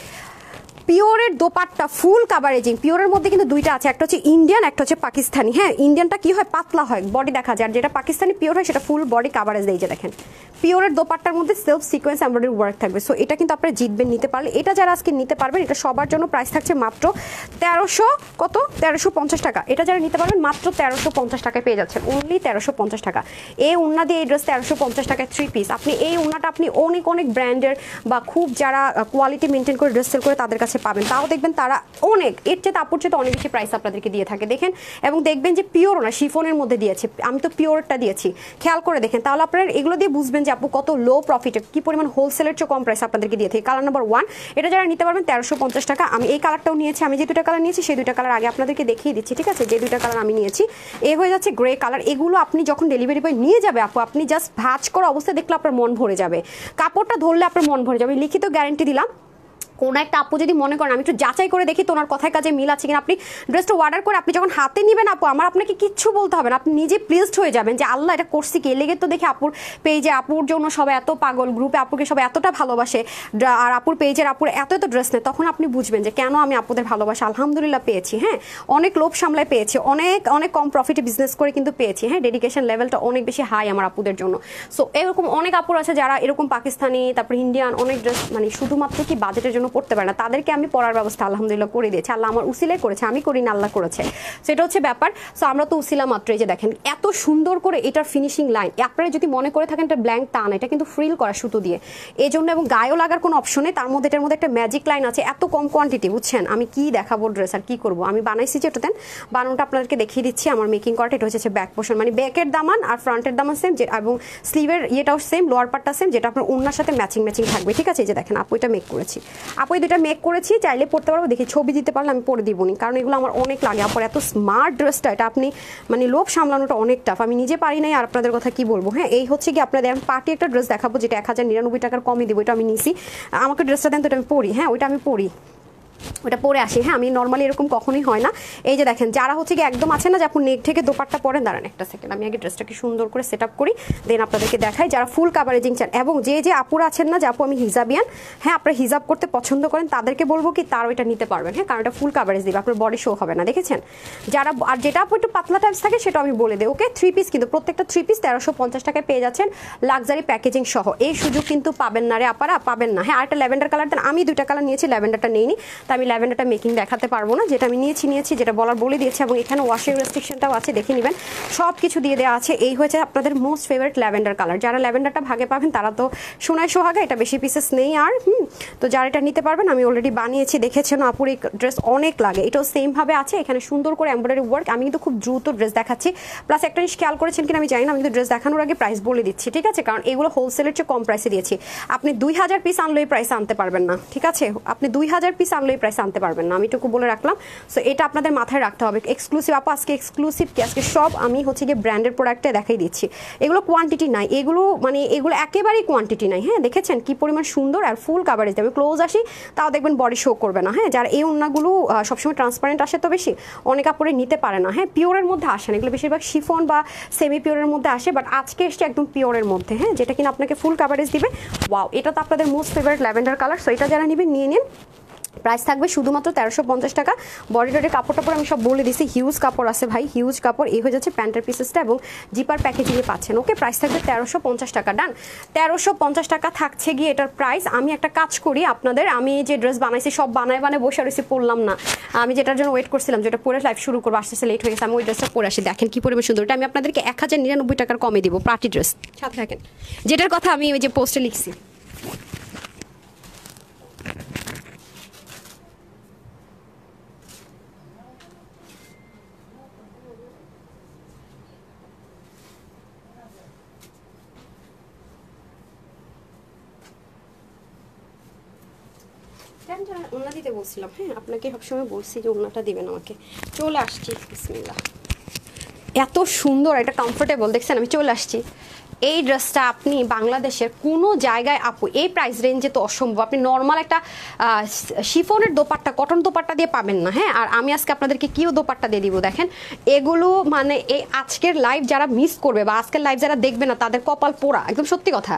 পিওরের দোপাট্টা ফুল কাভারেজিং। পিওরের মধ্যে কিন্তু দুইটা আছে, একটা হচ্ছে ইন্ডিয়ান, একটা হচ্ছে পাকিস্তানি। হ্যাঁ ইন্ডিয়ানটা কি হয় পাতলা হয়, বডি দেখা যায়, আর যেটা পাকিস্তানি পিওর হয় সেটা ফুল বডি কাভারেজ দেয়। যে দেখেন পিওরের দোপাট্টার মধ্যে সেলফ সিকোয়েন্স এমব্রয়ডারি ওয়ার্ক থাকবে। সো এটা কিন্তু আপনারা জিতবেন নিতে পারলে। এটা যারা আজকে নিতে পারবেন, এটা সবার জন্য প্রাইস থাকছে মাত্র 1350 টাকা। এটা যারা নিতে পারবেন মাত্র 1350 টাকায় পেয়ে যাচ্ছেন, অনলি 1350 টাকা। এই উন্না দিয়ে এই ড্রেস 1350 টাকায় 3 পিস। আপনি এই উন্নাটা আপনি অনেক অনেক ব্র্যান্ডের বা খুব যারা কোয়ালিটি মেনটেন করে ড্রেস সেল করে তাদের কাছে পাবেন, তাও দেখবেন তারা অনেক এর চেয়ে আপুর চেয়ে অনেক বেশি প্রাইস আপনাদেরকে দিয়ে থাকে দেখেন। এবং দেখবেন যে পিওর না, শিফনের মধ্যে দিয়েছে, আমি তো পিওরটা দিয়েছি, খেয়াল করে দেখেন, তাহলে আপনারা এগুলো দিয়ে বুঝবেন যে আপু কত লো প্রফিটে, কি পরিমাণ হোলসেলের চেয়ে কম প্রাইস আপনাদেরকে দিয়ে থাকে। কালার নাম্বার 1, এটা যারা নিতে পারবেন 1350 টাকা। আমি এই কালারটাও নিয়েছি, আমি যে দুটো কালার নিয়েছি সেই দুটো কালার আগে আপনাদেরকে দেখিয়ে দিচ্ছি, ঠিক আছে, যে দুটো কালার আমি নিয়েছি। এ হয়ে যাচ্ছে গ্রে কালার। এগুলো আপনি যখন ডেলিভারি বয় নিয়ে যাবে আপু, আপনি জাস্ট ভাঁজ করা অবস্থায় দেখলে আপনার মন ভরে যাবে, কাপড়টা ধরলে আপনার মন ভরে যাবে, লিখিত গ্যারান্টি দিলাম। কোনো একটা আপু যদি মনে করেন আমি একটু যাচাই করে দেখি তোমার কথায় কাজে মিল আছে কিনা, আপনি ড্রেসটা অর্ডার করে আপনি যখন হাতে নেবেন আপু, আমার আপনাকে কিচ্ছু বলতে হবে না, আপনি নিজে প্লিজড হয়ে যাবেন যে আল্লাহ এটা করছি কি, লেগে তো দেখি আপুর পেজে আপুর জন্য সবাই এত পাগল, গ্রুপে আপুকে সবাই এতটা ভালোবাসে, আর আপুর পেজের আপুর এত এত ড্রেস নেই, তখন আপনি বুঝবেন যে কেন আমি আপুদের ভালোবাসা আলহামদুলিল্লাহ পেয়েছি। হ্যাঁ অনেক লোভ সামলায় পেয়েছি, অনেক অনেক কম প্রফিটে বিজনেস করে কিন্তু পেয়েছি। হ্যাঁ ডেডিকেশন লেভেলটা অনেক বেশি হাই আমার আপুদের জন্য। সো এরকম অনেক আপুর আছে যারা এরকম পাকিস্তানি তারপর ইন্ডিয়ান অনেক ড্রেস মানে শুধুমাত্র কি বাজেটের জন্য পড়তে পারে না, তাদের আমি পড়ার ব্যবস্থা আলহামদুলিল্লাহ করে দিয়েছে, আল্লাহ আমার উসিলাই করেছে, আমি করি না আল্লাহ করেছে, সেটা হচ্ছে ব্যাপার। সো আমরা তো উসিলা মাত্র। এই যে দেখেন এত সুন্দর করে এটার ফিনিশিং লাইন, আপনারা যদি মনে করে থাকেন এটা ব্ল্যাঙ্ক তা না, এটা কিন্তু ফ্রিল করা সুতো দিয়ে, এই জন্য এবং গায়েও লাগার কোনো অপশন নেই, তার মধ্যে এটার মধ্যে একটা ম্যাজিক লাইন আছে, এত কম কোয়ান্টিটি, বুঝছেন আমি কি দেখাবো ড্রেস আর কি করবো, আমি বানাইছি যে এটাতে বানানোটা আপনাদেরকে দেখিয়ে দিচ্ছি, আমার মেকিং করাটা এটা হচ্ছে ব্যাক পোর্শন, মানে ব্যাকের দামান আর ফ্রন্টের দামান সেম, এবং স্লিভের ইয়েটাও সেম, লোয়ার পার্টটা সেম, যেটা আপনার ওড়নার সাথে ম্যাচিং থাকবে, ঠিক আছে। এই যে দেখেন আপু এটা মেক করেছি, আপু এই দুটা মেক করেছি, চাইলে পড়তে পারবো, দেখি ছবি দিতে পারলে আমি পরে দিবনি, কারণ এগুলো আমার অনেক লাগে। আপনার এত স্মার্ট ড্রেসটা, এটা আপনি মানে লোভ সামলানোটা অনেক টাফ, আমি নিজে পারি নাই, আর আপনাদের কথা কি বলবো। হ্যাঁ এই হচ্ছে কি আপনাদের আমি পার্টি একটা ড্রেস দেখাবো যেটা 1099 টাকার কমই দিব, এটা আমি নিছি, আমাকে ড্রেসটা দেন তো এটা আমি পরি, হ্যাঁ ওইটা আমি পরি, ওটা পরে আসি। হ্যাঁ, আমি নর্মালি এরকম কখনোই হয় না। এই যে দেখেন, যারা হচ্ছে কি একদম আছে না যে আপু নেক থেকে দোপাট্টা পরেন, দাঁড়ান একটা সেকেন্ড, আমি আগে ড্রেসটাকে সুন্দর করে সেট আপ করি, দেন আপনাদেরকে দেখাই। যারা ফুল কাভারেজিং চান এবং যে আপুরা আছেন না যে আপু আমি হিজাবিয়ান, হ্যাঁ আপনারা হিজাব করতে পছন্দ করেন, তাদেরকে বলবো কি তারা ওইটা নিতে পারবেন। হ্যাঁ, কারণ এটা ফুল কাভারেজ দিবে, আপনার বডি শো হবে না, দেখেছেন। যারা আর যেটা আপু একটু পাতলা টাইপস থাকে সেটা আমি বলে দিই। ওকে, 3 পিস কিন্তু প্রত্যেকটা 3 পিস 1350 টাকায় পেয়ে যাচ্ছেন লাক্সারি প্যাকেজিং সহ। এই সুযোগ কিন্তু পাবেন না রে আপারা, পাবেন না। হ্যাঁ, আরেকটা ল্যাভেন্ডার কালার দেন, আমি 2টা কালার নিয়েছি, ল্যাভেন্ডারটা নেইনি, তাই আমি ল্যাভেন্ডারটা মেকিং দেখাতে পারবো না। যেটা আমি নিয়েছি যেটা বলার বলে দিয়েছি, এবং এখানে ওয়াশের রেস্ট্রিকশনটাও আছে, দেখে নেবেন, সব কিছু দিয়ে দেওয়া আছে। এই হয়েছে আপনাদের মোস্ট ফেভারিট ল্যাভেন্ডার কালার। যারা ল্যাভেন্ডারটা ভাগে পাবেন তারা তো সোনায় সোহাগা, এটা বেশি পিসেস নেই আর। তো যারা এটা নিতে পারবেন, আমি অলরেডি বানিয়েছি, দেখেছেন আপুর এই ড্রেস অনেক লাগে। এটাও সেম ভাবে আছে, এখানে সুন্দর করে এমব্রয়ডারি ওয়ার্ক। আমি কিন্তু খুব দ্রুত ড্রেস দেখাচ্ছি, প্লাস একটা জিনিস খেয়াল করেছেন কিনা আমি জানি না, আমি কিন্তু ড্রেস দেখানোর আগে প্রাইস বলে দিচ্ছি, ঠিক আছে, কারণ এগুলো হোলসেলের চেয়ে কম প্রাইসে দিয়েছি। আপনি 2000 পিস আনলে এই প্রাইসে আনতে পারবেন না, ঠিক আছে, আপনি 2000 পিস আনলে এই প্রাইসে আনতে পারবেন না, আমি টুকু বলে রাখলাম। সো এটা আপনাদের মাথায় রাখতে হবে। এক্সক্লুসিভ আপু, আজকে এক্সক্লুসিভ কি, আজকে সব আমি হচ্ছে গিয়ে ব্র্যান্ডের প্রোডাক্টে দেখাই দিচ্ছি। এগুলো কোয়ান্টিটি নাই, এগুলো মানে এগুলো একেবারেই কোয়ান্টিটি নাই। হ্যাঁ, দেখেছেন কি পরিমাণ সুন্দর আর ফুল কাভারেজ দেবে। ক্লোজ আসি তাও দেখবেন বডি শো করবে না। হ্যাঁ, যারা এই ওড়নাগুলো সবসময় ট্রান্সপারেন্ট আসে তো বেশি, অনেক কাপড়ে নিতে পারে না। হ্যাঁ, পিওরের মধ্যে আসে না, এগুলো বেশিরভাগ শিফন বা সেমি পিওরের মধ্যে আসে, বাট আজকে এসছে একদম পিওরের মধ্যে। হ্যাঁ, যেটা কিনা আপনাকে ফুল কাভারেজ দিবে। ওয়াও, এটা তো আপনাদের most favourite lavender colour. So এটা যারা নেবেন নিয়ে নিন। প্রাইস থাকবে শুধুমাত্র 1350 টাকা। বডি টডি কাপড় টাপড় আমি সব বলে দিছি, হিউজ কাপড় আছে ভাই, হিউজ কাপড়। এই হয়ে যাচ্ছে প্যান্টের পিসেসটা এবং জিপার প্যাকেজিংয়ে পাচ্ছেন। ওকে, প্রাইস থাকবে 1350 টাকা। ডান, 1350 টাকা থাকছে গিয়ে এটার প্রাইস। আমি একটা কাজ করি আপনাদের, আমি যে ড্রেস বানাইছি সব বানায় বসে রয়েছি, পরলাম না। আমি যেটার জন্য ওয়েট করছিলাম, যেটা পরে লাইভ শুরু করবো, আসতে লেট হয়ে গেছে, আমি ওই ড্রেসটা পরে আসি। দেখেন কি পরিমাণ সুন্দর। এটা আমি আপনাদেরকে 1099 টাকার কমে দিব, পার্টি ড্রেস। সাথে থাকেন, যেটার কথা আমি ওই যে পোস্টে লিখছি। ওড়না দিতে বলছিলাম, হ্যাঁ আপনাকে সবসময় বলছি যে ওড়নাটা দিবেন আমাকে। চলে আসছি, বিসমিল্লাহ। এত সুন্দর, এটা কমফোর্টেবল, দেখছেন আমি চলে আসছি। এই ড্রেসটা আপনি বাংলাদেশের কোনো জায়গায় আপু এই প্রাইস রেঞ্জে তো অসম্ভব। আপনি নর্মাল একটা শিফনের দোপাট্টা, কটন দোপাট্টা দিয়ে পাবেন না। হ্যাঁ, আর আমি আজকে আপনাদেরকে কিও দোপাট্টা দিয়ে দিব। দেখেন এগুলো মানে এই আজকের লাইভ যারা মিস করবে বা আজকের লাইভ যারা দেখবে না, তাদের কপাল পোড়া, একদম সত্যি কথা।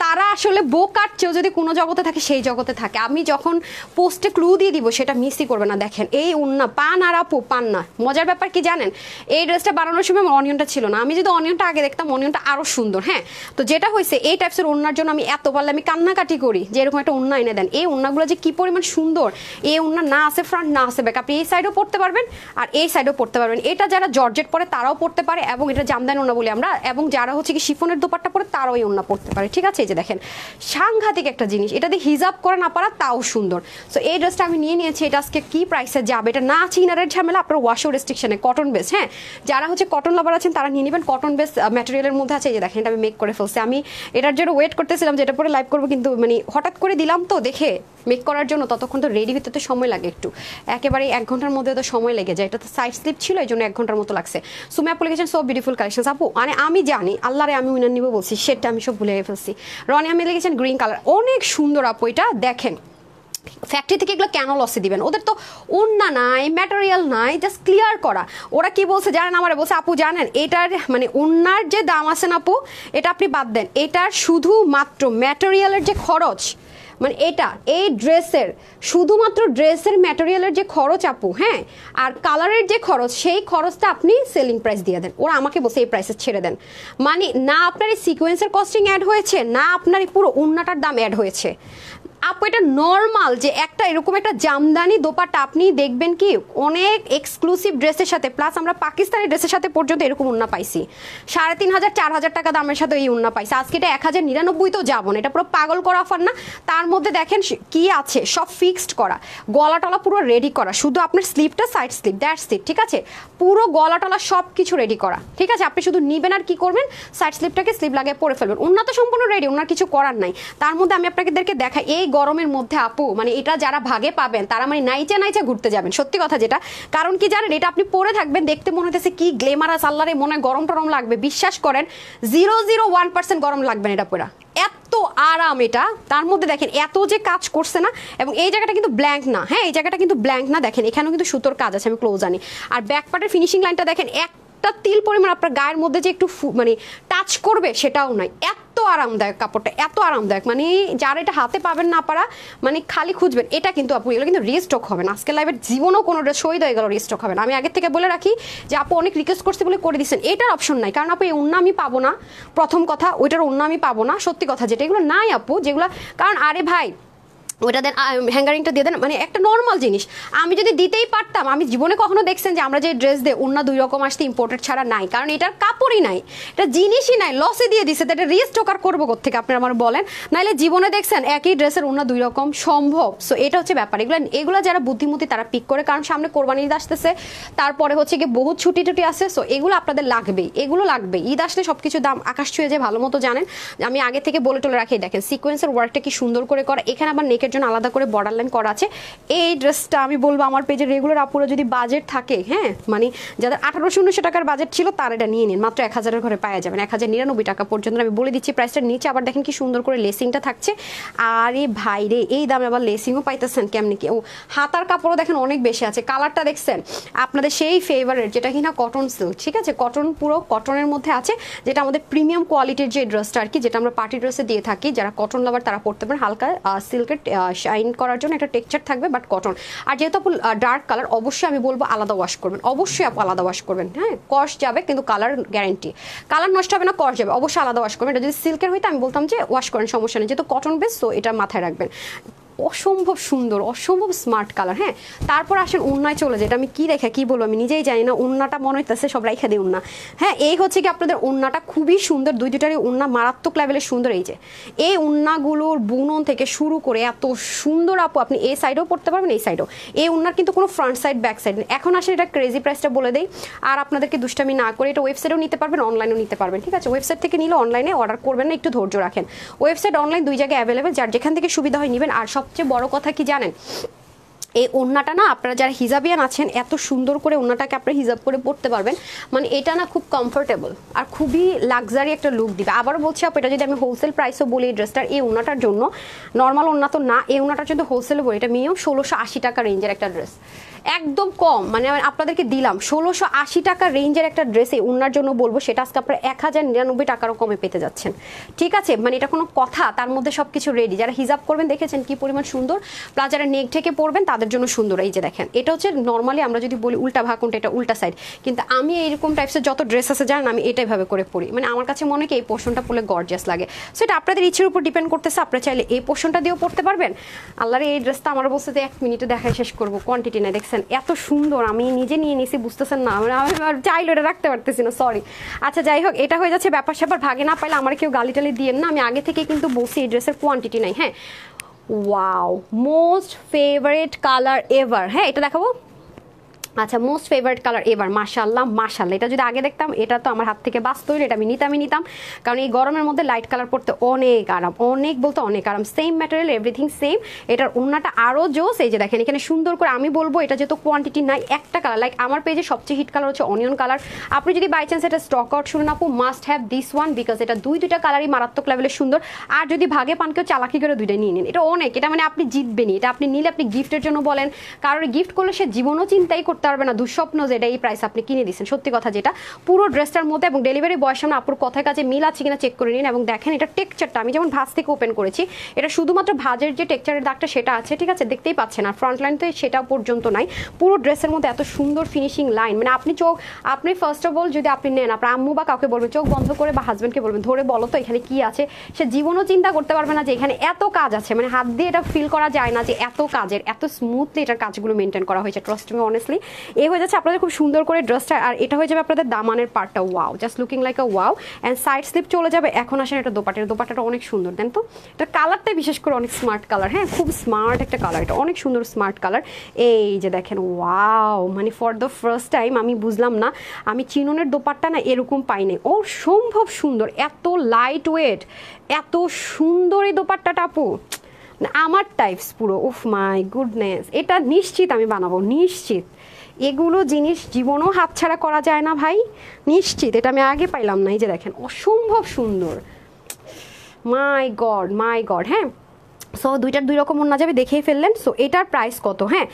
তারা আসলে বোকার চেয়েও যদি কোনো জগতে থাকে সেই জগতে থাকে। আমি যখন পোস্টে ক্লু দিয়ে দিব সেটা মিসই করবে না। দেখেন এই উন্না পান আর আপু পান না। মজার ব্যাপার কি জানেন, এই ড্রেসটা বানানোর সময় আমার অনিয়নটা ছিল না। আমি যদি অনিয়নটা আগে দেখতাম, অনিয়নটা আরো সুন্দর। হ্যাঁ, তো যেটা হয়েছে এই টাইপসের ওড়নার জন্য আমি এত পারলে আমি কান্নাকাটি করি যে এরকম একটা ওড়না এনে দেন। এই ওড়নাগুলো যে কি পরিমাণ সুন্দর, এই ওড়না না আছে ফ্রন্ট না আছে ব্যাক, আপনি এই সাইডেও পড়তে পারবেন আর এই সাইডেও পড়তে পারবেন। এটা যারা জর্জেট পরে তারাও পড়তে পারে, এবং এটা জামদানি ওড়না বলি আমরা, এবং যারা হচ্ছে কি শিফনের দোপাট্টা পরে তারাও এই ওড়না পড়তে পারে, ঠিক আছে। এই যে দেখেন সাংঘাতিক একটা জিনিস, এটা দিয়ে হিজাব করে না পারা তাও সুন্দর। সো এই ড্রেসটা আমি নিয়ে নিয়েছি। এটা আজকে কি প্রাইসে যাবে, এটা না আছে ইনারের ঝামেলা, আপনার ওয়াশও রেস্ট্রিকশনে, কটন বেস। হ্যাঁ, যারা হচ্ছে কটন লাভার আছেন তারা নিয়ে নেবেন, কটন বেস ম্যাটেরিয়ালের মধ্যে আছে। এই যে দেখেন এটা আমি মেক করে ফেলছি। আমি এটার জন্য ওয়েট করতেছিলাম যে এটা পরে লাইভ করবো, কিন্তু মানে হঠাৎ করে দিলাম তো দেখে মেক করার জন্য, ততক্ষণ তো রেডি হতে তো সময় লাগে একটু, একেবারে 1 ঘন্টার মধ্যে তো সময় লেগে যায়। এটা তো সাইড স্লিপ ছিল, এই জন্য 1 ঘন্টার মতো লাগছে। সুমি আপু লিখেছেন সো বিউটিফুল কালেকশন আপু, মানে আমি জানি আল্লাহরে আমি উইনার নিব বলছি, সেটা আমি সব ভুলে ফেলছি। রনি আমি লিখেছেন গ্রিন কালার, অনেক সুন্দর আপু এটা। দেখেন ফ্যাক্টরি থেকে এগুলো কেন লসে দিবেন, ওদের তো ওড়না নাই, ম্যাটেরিয়াল নাই, জাস্ট ক্লিয়ার করা। ওরা কি বলছে জানেন, আমার বলছে আপু জানেন এটার মানে ওড়নার যে দাম আছে না আপু, এটা আপনি বাদ দেন, এটার শুধুমাত্র ম্যাটেরিয়ালের যে খরচ, মানে এটা এই ড্রেসের শুধুমাত্র ড্রেসের ম্যাটেরিয়ালের যে খরচ আপু, হ্যাঁ, আর কালারের যে খরচ, সেই খরচটা আপনি সেলিং প্রাইস দিয়ে দেন। ওরা আমাকে বলছে এই প্রাইসে ছেড়ে দেন, মানে না আপনার এই সিকোয়েন্সের কস্টিং অ্যাড হয়েছে, না আপনার এই পুরো ওড়নাটার দাম অ্যাড হয়েছে। আপু এটা নর্মাল যে একটা এরকম একটা জামদানি দোপাট্টা আপনি দেখবেন কি অনেক এক্সক্লুসিভ ড্রেসের সাথে, প্লাস আমরা পাকিস্তানি ড্রেসের সাথে পর্যন্ত এরকম ওড়না পাইছি 3500 4000 টাকা দামের সাথে এই ওড়না পাইছি। আজকে এটা 1099 তো যাবো না, এটা পুরো পাগল করা অফার না। তার মধ্যে দেখেন কি আছে, সব ফিক্সড করা, গলাটলা পুরো রেডি করা, শুধু আপনার স্লিপটা সাইড স্লিপ, দ্যাটস ইট, ঠিক আছে। পুরো গলাটলা সব কিছু রেডি করা, ঠিক আছে। আপনি শুধু নিবেন আর কি করবেন, সাইড স্লিপটাকে স্লিপ লাগিয়ে পরে ফেলবেন। ওড়না তো সম্পূর্ণ রেডি, ওনার কিছু করার নাই। তার মধ্যে আমি আপনাদেরকে দেখাই এই গরমের মধ্যে আপু, মানে এটা যারা ভাগে পাবেন তারা মানে নাইচে নাইচে ঘুরতে যাবেন, সত্যি কথা যেটা। কারণ কি জানেন, এটা আপনি পরে থাকবেন, দেখতে মনে হতেছে কি গ্লেমারাস, আল্লাহরে মনে হয় গরম টরম লাগবে। বিশ্বাস করেন 001% গরম লাগবে না এটা পরা, এত আরাম এটা, তার মধ্যে দেখেন এত যে কাজ করছে না, এবং এই জায়গাটা কিন্তু ব্ল্যাঙ্ক না, হ্যাঁ এই জায়গাটা কিন্তু ব্ল্যাঙ্ক না, দেখেন এখানেও কিন্তু সুতোর কাজ আছে, আমি ক্লোজ আনি। আর ব্যাক পার্টের ফিনিশিং লাইনটা দেখেন, একটা তিল পরিমাণ আপনার গায়ের মধ্যে যে একটু মানে টাচ করবে সেটাও নাই, এত আরামদায়ক কাপড়টা, এত আরামদায়ক, মানে যারা এটা হাতে পাবেন না পারা, মানে খালি খুঁজবেন এটা কিন্তু আপু, এগুলো কিন্তু রিস্টক হবে না, আজকের লাইভের জীবনও কোনো ড্রেস শহীদ হয়ে গেল রিস্টক হবে না। আমি আগের থেকে বলে রাখি যে আপু অনেক রিকোয়েস্ট করছে বলে করে দিচ্ছেন, এটার অপশন নাই, কারণ আপু এই ওন্না আমি পাবো না, প্রথম কথা ওইটার ওন্না আমি পাবো না, সত্যি কথা যেটা, এগুলো নাই আপু যেগুলো, কারণ আরে ভাই ওইটা দেন, হ্যাঙ্গারিংটা দিয়ে দেন, মানে একটা নর্মাল জিনিস আমি যদি দিতেই পারতাম, আমি জীবনে কখনো দেখছেন যে আমরা যে ড্রেস দেয় অন্য 2 রকম আসতে ইম্পোর্টেড ছাড়া নাই, কারণ এটার কাপড়ই নাই, এটা জিনিসই নাই, লসে দিয়ে দিছে, তো এটা রিস্টকার করবো কোথেকে আপনি আমার বলেন, নাইলে জীবনে দেখছেন একই ড্রেসের অন্য 2 রকম সম্ভব। সো এটা হচ্ছে ব্যাপার, এগুলো যারা বুদ্ধিমতী তারা পিক করে, কারণ সামনে কোরবানি ঈদ আসতেছে, তারপরে হচ্ছে গিয়ে বহুত ছুটি টুটি আছে, সো এগুলো আপনাদের লাগবেই, এগুলো লাগবেই, ঈদ আসলে সবকিছু দাম আকাশ ছুঁয়ে যায়, ভালো মতো জানেন, আমি আগে থেকে বলে টলে রাখি, দেখেন সিকোয়েন্সের ওয়ার্কটা কি সুন্দর করে করা, এখানে আবার নেকের জন্য আলাদা করে বর্ডার লাইন করা আছে। এই ড্রেসটা আমি বলবো আমার পেজে রেগুলার আপুরা যদি বাজেট থাকে, হ্যাঁ মানে যাদের 1800 টাকার বাজেট ছিল তার এটা নিয়ে নিন, মাত্র 1000-এর ঘরে পাওয়া যাবেন, 1099 টাকা পর্যন্ত, আমি বলে দিচ্ছি প্রাইসটার নিচে আবার দেখেন কি সুন্দর করে লেসিংটা থাকছে। আরে ভাই রে, এই দামে আবার লেসিংও পাইতেছেন কেমনি কি, ও হাতার কাপড়ও দেখেন অনেক বেশি আছে, কালারটা দেখছেন আপনাদের সেই ফেভারেট, যেটা কিনা কটন সিল্ক, ঠিক আছে কটন, পুরো কটনের মধ্যে আছে, যেটা আমাদের প্রিমিয়াম কোয়ালিটির যে ড্রেসটা আর কি, যেটা আমরা পার্টি ড্রেসে দিয়ে থাকি, যারা কটন লাভার তারা পড়তে পারেন, হালকা সিল্কের শাইন করার জন্য একটা টেক্সচার থাকবে, বাট কটন। আর যেহেতু আপু ডার্ক কালার, অবশ্যই আমি বলবো আলাদা ওয়াশ করবেন, অবশ্যই আপু আলাদা ওয়াশ করবেন, হ্যাঁ কস যাবে কিন্তু কালার গ্যারেন্টি, কালার নষ্ট হবে না, কস যাবে, অবশ্যই আলাদা ওয়াশ করবেন। এটা যদি সিল্কের হইতো আমি বলতাম যে ওয়াশ করেন, সমস্যা নেই, যেহেতু কটন বেস, তো এটা মাথায় রাখবেন। অসম্ভব সুন্দর, অসম্ভব স্মার্ট কালার। হ্যাঁ, তারপর আসেন উন্নায় চলে যায়, এটা আমি কি রেখে কি বলবো আমি নিজেই জানি না, উন্নাটা মনে হইতেছে সব রাইখা দিই উন্না। হ্যাঁ, এই হচ্ছে কি আপনাদের উন্নাটা খুবই সুন্দর, দুইটারই উন্না মারাত্মক লেভেলের সুন্দর। এই যে এই উন্নাগুলোর বুনন থেকে শুরু করে এত সুন্দর আপু, আপনি এই সাইডেও পড়তে পারবেন, এই সাইডেও। এই উন্নার কিন্তু কোনো ফ্রন্ট সাইড ব্যাক সাইড নেই। এখন আসেন এটা ক্রেজি প্রাইসটা বলে দেই, আর আপনাদেরকে দুষ্টামি না করে এটা ওয়েবসাইটেও নিতে পারবেন, অনলাইনেও নিতে পারবেন, ঠিক আছে। ওয়েবসাইট থেকে নিলে অনলাইনে অর্ডার করবেন না, একটু ধৈর্য রাখেন। ওয়েবসাইট অনলাইন দুই জায়গায় অ্যাভেলেবেল, যার যেখান থেকে সুবিধা হয় নেবেন। আর সবচেয়ে বড় কথা কি জানেন, এই ওড়নাটা না আপনারা যারা হিজাবিয়ান আছেন এত সুন্দর করে ওড়নাটাকে আপনারা হিজাব করে পড়তে পারবেন, মানে এটা না খুব কমফোর্টেবল আর খুবই লাক্সারি একটা লুক দিবে। আবারও বলছি আপু, এটা যদি আমি হোলসেল প্রাইসও বলি এই ড্রেসটার, এই ওড়নাটার জন্য, নর্মাল ওড়না তো না, এই ওড়নাটার জন্য হোলসেলে বলি এটা মিনিমাম 1680 টাকা রেঞ্জের একটা ড্রেস, একদম কম, মানে আপনাদেরকে দিলাম 1680 টাকা রেঞ্জের একটা ড্রেস এই ওড়নার জন্য বলবো, সেটা আজকে আপনারা 1099 টাকারও কমে পেতে যাচ্ছেন, ঠিক আছে। মানে এটা কোনো কথা, তার মধ্যে সবকিছু রেডি। যারা হিজাব করবেন দেখেছেন কি পরিমাণ সুন্দর, প্লাস যারা নেক ঢেকে পড়বেন তাদের জন্য সুন্দর। এই যে দেখেন, এটা হচ্ছে নর্মালি আমরা যদি বলি উল্টা ভাগ কোনটা, এটা উল্টা সাইড, কিন্তু আমি এইরকম টাইপসের যত ড্রেস আছে জানেন আমি এটাই ভাবে করে পড়ি, মানে আমার কাছে মনে হয় এই পোর্শনটা পরলে গর্জিয়াস লাগে। সো এটা আপনাদের ইচ্ছের উপর ডিপেন্ড করতেছে, আপনারা চাইলে এই পোর্শনটা দিয়েও পড়তে পারবেন। আল্লাহর এই ড্রেসটা আমার বলতে 1 মিনিটে দেখায় শেষ করবো, কোয়ান্টিটি নাই, দেখছেন এত সুন্দর, আমি নিজে নিয়ে নিছি, বুঝতেছেন না, মানে আমি চাইলে এটা রাখতে পারতেছি না, সরি। আচ্ছা যাই হোক, এটা হয়ে যাচ্ছে ব্যাপার স্যাপার, ভাগে না পাইলে আমার কেউ গালি টালি দিয়েন না, আমি আগে থেকে কিন্তু বলছি এই ড্রেসের কোয়ান্টিটি নাই। হ্যাঁ, wow, most favourite colour ever. হ্যাঁ, এটা দেখাবো, আচ্ছা মোস্ট ফেভারিট কালার এবার, মাশাআল্লাহ মাশাআল্লাহ। এটা যদি আগে দেখতাম, এটা তো আমার হাত থেকে বাঁচতো, এটা আমি নিতাম, কারণ এই গরমের মধ্যে লাইট কালার পরতে অনেক আরাম, অনেক বলতে অনেক আরাম, সেম ম্যাটেরিয়াল, এভরিথিং সেম। এটার ওড়নাটা আরও জোস, এই যে দেখেন এখানে সুন্দর করে, আমি বলবো এটা যেহেতু কোয়ান্টিটি নাই, একটা কালার, লাইক আমার পেজে সবচেয়ে হিট কালার হচ্ছে অনিয়ন কালার। আপনি যদি বাই চান্স এটা স্টক আউট শুনুন আপু, must have this one, because এটা দুইটা কালারই মারাত্মক লেভেলের সুন্দর। আর যদি ভাগে পান কেউ চালাকি করে দুইটাই নিয়ে নিন, এটা অনেক, এটা মানে আপনি জিতবেনই, এটা আপনি নিলে আপনি গিফটের জন্য বলেন, কারোর গিফট করলে সে জীবনও চিন্তাই করতে পারবে না, দুঃস্বপ্ন যেটা এই প্রাইস আপনি কিনে দিচ্ছেন, সত্যি কথা যেটা। পুরো ড্রেসটার মধ্যে এবং ডেলিভারি বয়ের সামনে আপুর কথায় কাজে মিল আছে কিনা চেক করে নিন, এবং দেখেন এটা টেক্সচারটা আমি যেমন ভাঁজ থেকে ওপেন করেছি, এটা শুধুমাত্র ভাঁজের যে টেক্সচারের দাগটা সেটা আছে, ঠিক আছে, দেখতেই পাচ্ছেন, আর ফ্রন্ট লাইন তো সেটা পর্যন্ত নাই। পুরো ড্রেসের মধ্যে এত সুন্দর ফিনিশিং লাইন, মানে আপনি ফার্স্ট অফ অল যদি আপনি নেন, আপনার আম্মু বা কাউকে বলবেন, চোখ বন্ধ করে বা হাজব্যান্ডকে বলবেন ধরে বলো তো এখানে কি আছে, সে জীবনও চিন্তা করতে পারবে না যে এখানে এত কাজ আছে, মানে হাত দিয়ে এটা ফিল করা যায় না যে এত কাজের, এত স্মুথলি এটার কাজগুলো মেনটেন করা হয়েছে, ট্রাস্ট মি অনেস্টলি। এই হয়ে যাচ্ছে আপনাদের খুব সুন্দর করে ড্রেসটা, আর এটা হয়ে যাবে আপনাদের দামানের পার্টটা, wow, just looking like a wow. And side slip চলে যাবে। এখন আসেন এটা দোপাট্টাটা অনেক সুন্দর, দেন তো এটার কালারটাই বিশেষ করে অনেক স্মার্ট কালার। হ্যাঁ, খুব স্মার্ট একটা কালার, এটা অনেক সুন্দর স্মার্ট কালার। এই যে দেখেন, ওয়াও, মানে ফর দ্য ফার্স্ট টাইম আমি বুঝলাম না, আমি চিননের দোপাট্টা না এরকম পাইনি, অসম্ভব সুন্দর, এত লাইট ওয়েট, এত সুন্দর এই দোপাট্টাটা আপু, আমার টাইপস পুরো, উফ মাই গুডনেস, এটা নিশ্চিত আমি বানাবো, নিশ্চিত। এগুলো জিনিস জীবনও হাতছাড়া করা যায় না ভাই, নিশ্চিত, এটা আমি আগে পাইলাম না। এই যে দেখেন, অসম্ভব সুন্দর, মাই গড হ্যাঁ। সো দুইটার দুই রকম ওড়না যাবে, দেখেই ফেললেন। সো এটার প্রাইস কত? হ্যাঁ,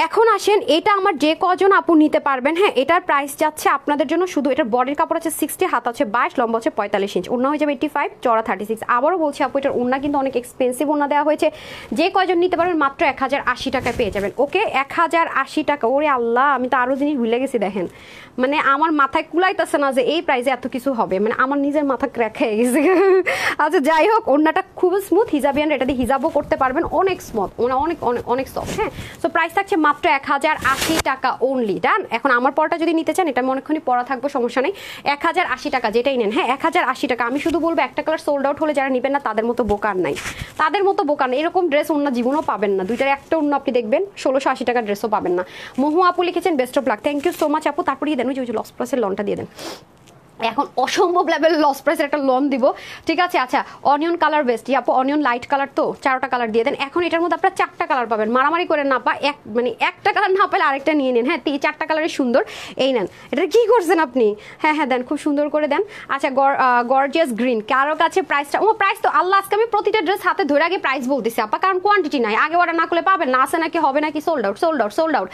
এখন আসেন, এটা আমার যে কজন আপু নিতে পারবেন, হ্যাঁ এটার প্রাইস যাচ্ছে আপনাদের জন্য শুধু, এটার বডির কাপড় আছে 60, হাত আছে 22, লম্বা হচ্ছে 45 ইঞ্চ, ওড়না হয়ে যাবে 85, চড়া 36। আবারও বলছি আপু এটার ওড়না কিন্তু অনেক এক্সপেন্সিভ ওড়না দেওয়া হয়েছে, যে কয়জন নিতে পারবেন মাত্র 1080 টাকায় পেয়ে যাবেন। ওকে 1080 টাকা, ওরে আল্লাহ আমি তো আরও জিনিস ভুলে গেছি দেখেন, মানে আমার মাথায় কুলাইতেছে না যে এই প্রাইসে এত কিছু হবে, মানে আমার নিজের মাথা ক্র্যাক হয়ে গেছে। আচ্ছা যাই হোক, ওড়নাটা খুব স্মুথ, হিজাবিয়ান এটা দিয়ে হিজাবও করতে পারবেন, অনেক স্মুথ, অনেক অনেক অনেক সফট। হ্যাঁ, সো প্রাইস থাকছে মাত্র 1080 টাকা অনলি। ডান। এখন আমার পরটা যদি নিতে চান, এটা আমি অনেকক্ষণই পরা থাকবো, সমস্যা নেই, 1080 টাকা যেটাই নেন। হ্যাঁ 1080 টাকা। আমি শুধু বলবো একটা কালার সোল্ড আউট হলে যারা নেবেন না তাদের মতো বোকার নাই, তাদের মতো বোকার নাই, এরকম ড্রেস অন্য জীবনও পাবেন না, দুইটার একটা অন্য আপনি দেখবেন 1680 টাকার ড্রেসও পাবেন না। মহু আপু লিখেছেন best of luck, thank you so much আপু। তারপরে দেন ওই যে লস প্লাসের লনটা দিয়ে দেন, এখন অসম্ভব লেভেল লস প্রাইসের একটা লোন দিব, ঠিক আছে। আচ্ছা অনিয়ন কালার বেস্ট, আপু অনিয়ন লাইট কালার তো 4টা কালার দিয়ে দেন। এখন এটার মধ্যে আপনারা 4টা কালার পাবেন, মারামারি করে না পা, মানে একটা কালার না পেলে আরেকটা নিয়ে নেন। হ্যাঁ 4টা কালারই সুন্দর, এই নেন। এটা কি করছেন আপনি? হ্যাঁ দেন, খুব সুন্দর করে দেন। আচ্ছা গর্জিয়াস গ্রিন, কারো কাছে প্রাইসটা, প্রাইস তো আল্লাহ, আজকে আমি প্রতিটা ড্রেস হাতে ধরে আগে প্রাইস বলতেছি আপা, কারণ কোয়ান্টিটি নাই, আগে অর্ডার না করলে পাবেন না, আছে নাকি হবে নাকি, sold out.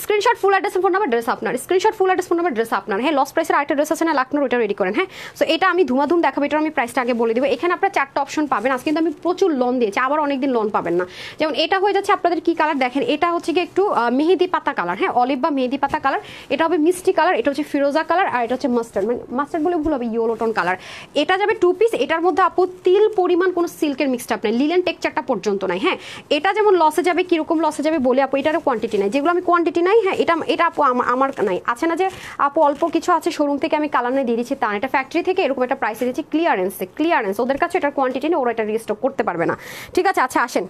Screenshot full address phone number address আপনার, screenshot full address phone number address আপনার। হ্যাঁ লস প্রাইসের আরেকটা ড্রেস আছে না লাখনোর, ওইটা রেডি করেন। হ্যাঁ সো এটা আমি ধুমাধুম দেখাবো, এটা আমি প্রাইসটা আগে বলে দিব। এখানে আপনারা 4টা অপশন পাবেন, আজকে কিন্তু আমি প্রচুর লোন দিয়েছি, আবার অনেকদিন লোন পাবেন না। যেমন এটা হয়ে যাচ্ছে আপনাদের কি কালার দেখেন, এটা হচ্ছে কি একটু মেহেদি পাতা কালার, হ্যাঁ অলিভ বা মেহেদি পাতা কালার, এটা হবে মিষ্টি কালার, এটা হচ্ছে ফিরোজা কালার, আর এটা হচ্ছে মাস্টার্ড, মানে মাস্টার্ড বলে ভুল হবে, ইয়েলো টোন কালার। এটা যাবে 2 পিস, এটার মধ্যে আপু তিল পরিমাণ কোনো সিল্কের মিক্সড আপ নাই, লিলেন টেক্সচারটা পর্যন্ত নাই। হ্যাঁ এটা যেমন লসে যাবে, কিরকম লসে যাবে বলে আপু, এটারও কোয়ান্টিটি নাই, যেগুলো আমি কোয়ান্টিটি নাই, হ্যাঁ এটা আপু আমার নাই, আছে না যে আপু অল্প কিছু আছে শোরুম থেকে আমি কালার নিয়ে দিয়ে দিচ্ছি, তা এটা ফ্যাক্টরি থেকে এরকম একটা প্রাইসে দিচ্ছি ক্লিয়ারেন্স, ওদের কাছে এটার কোয়ান্টিটি নেই, ওরা এটা রিস্টক করতে পারবে না, ঠিক আছে। আচ্ছা আসেন,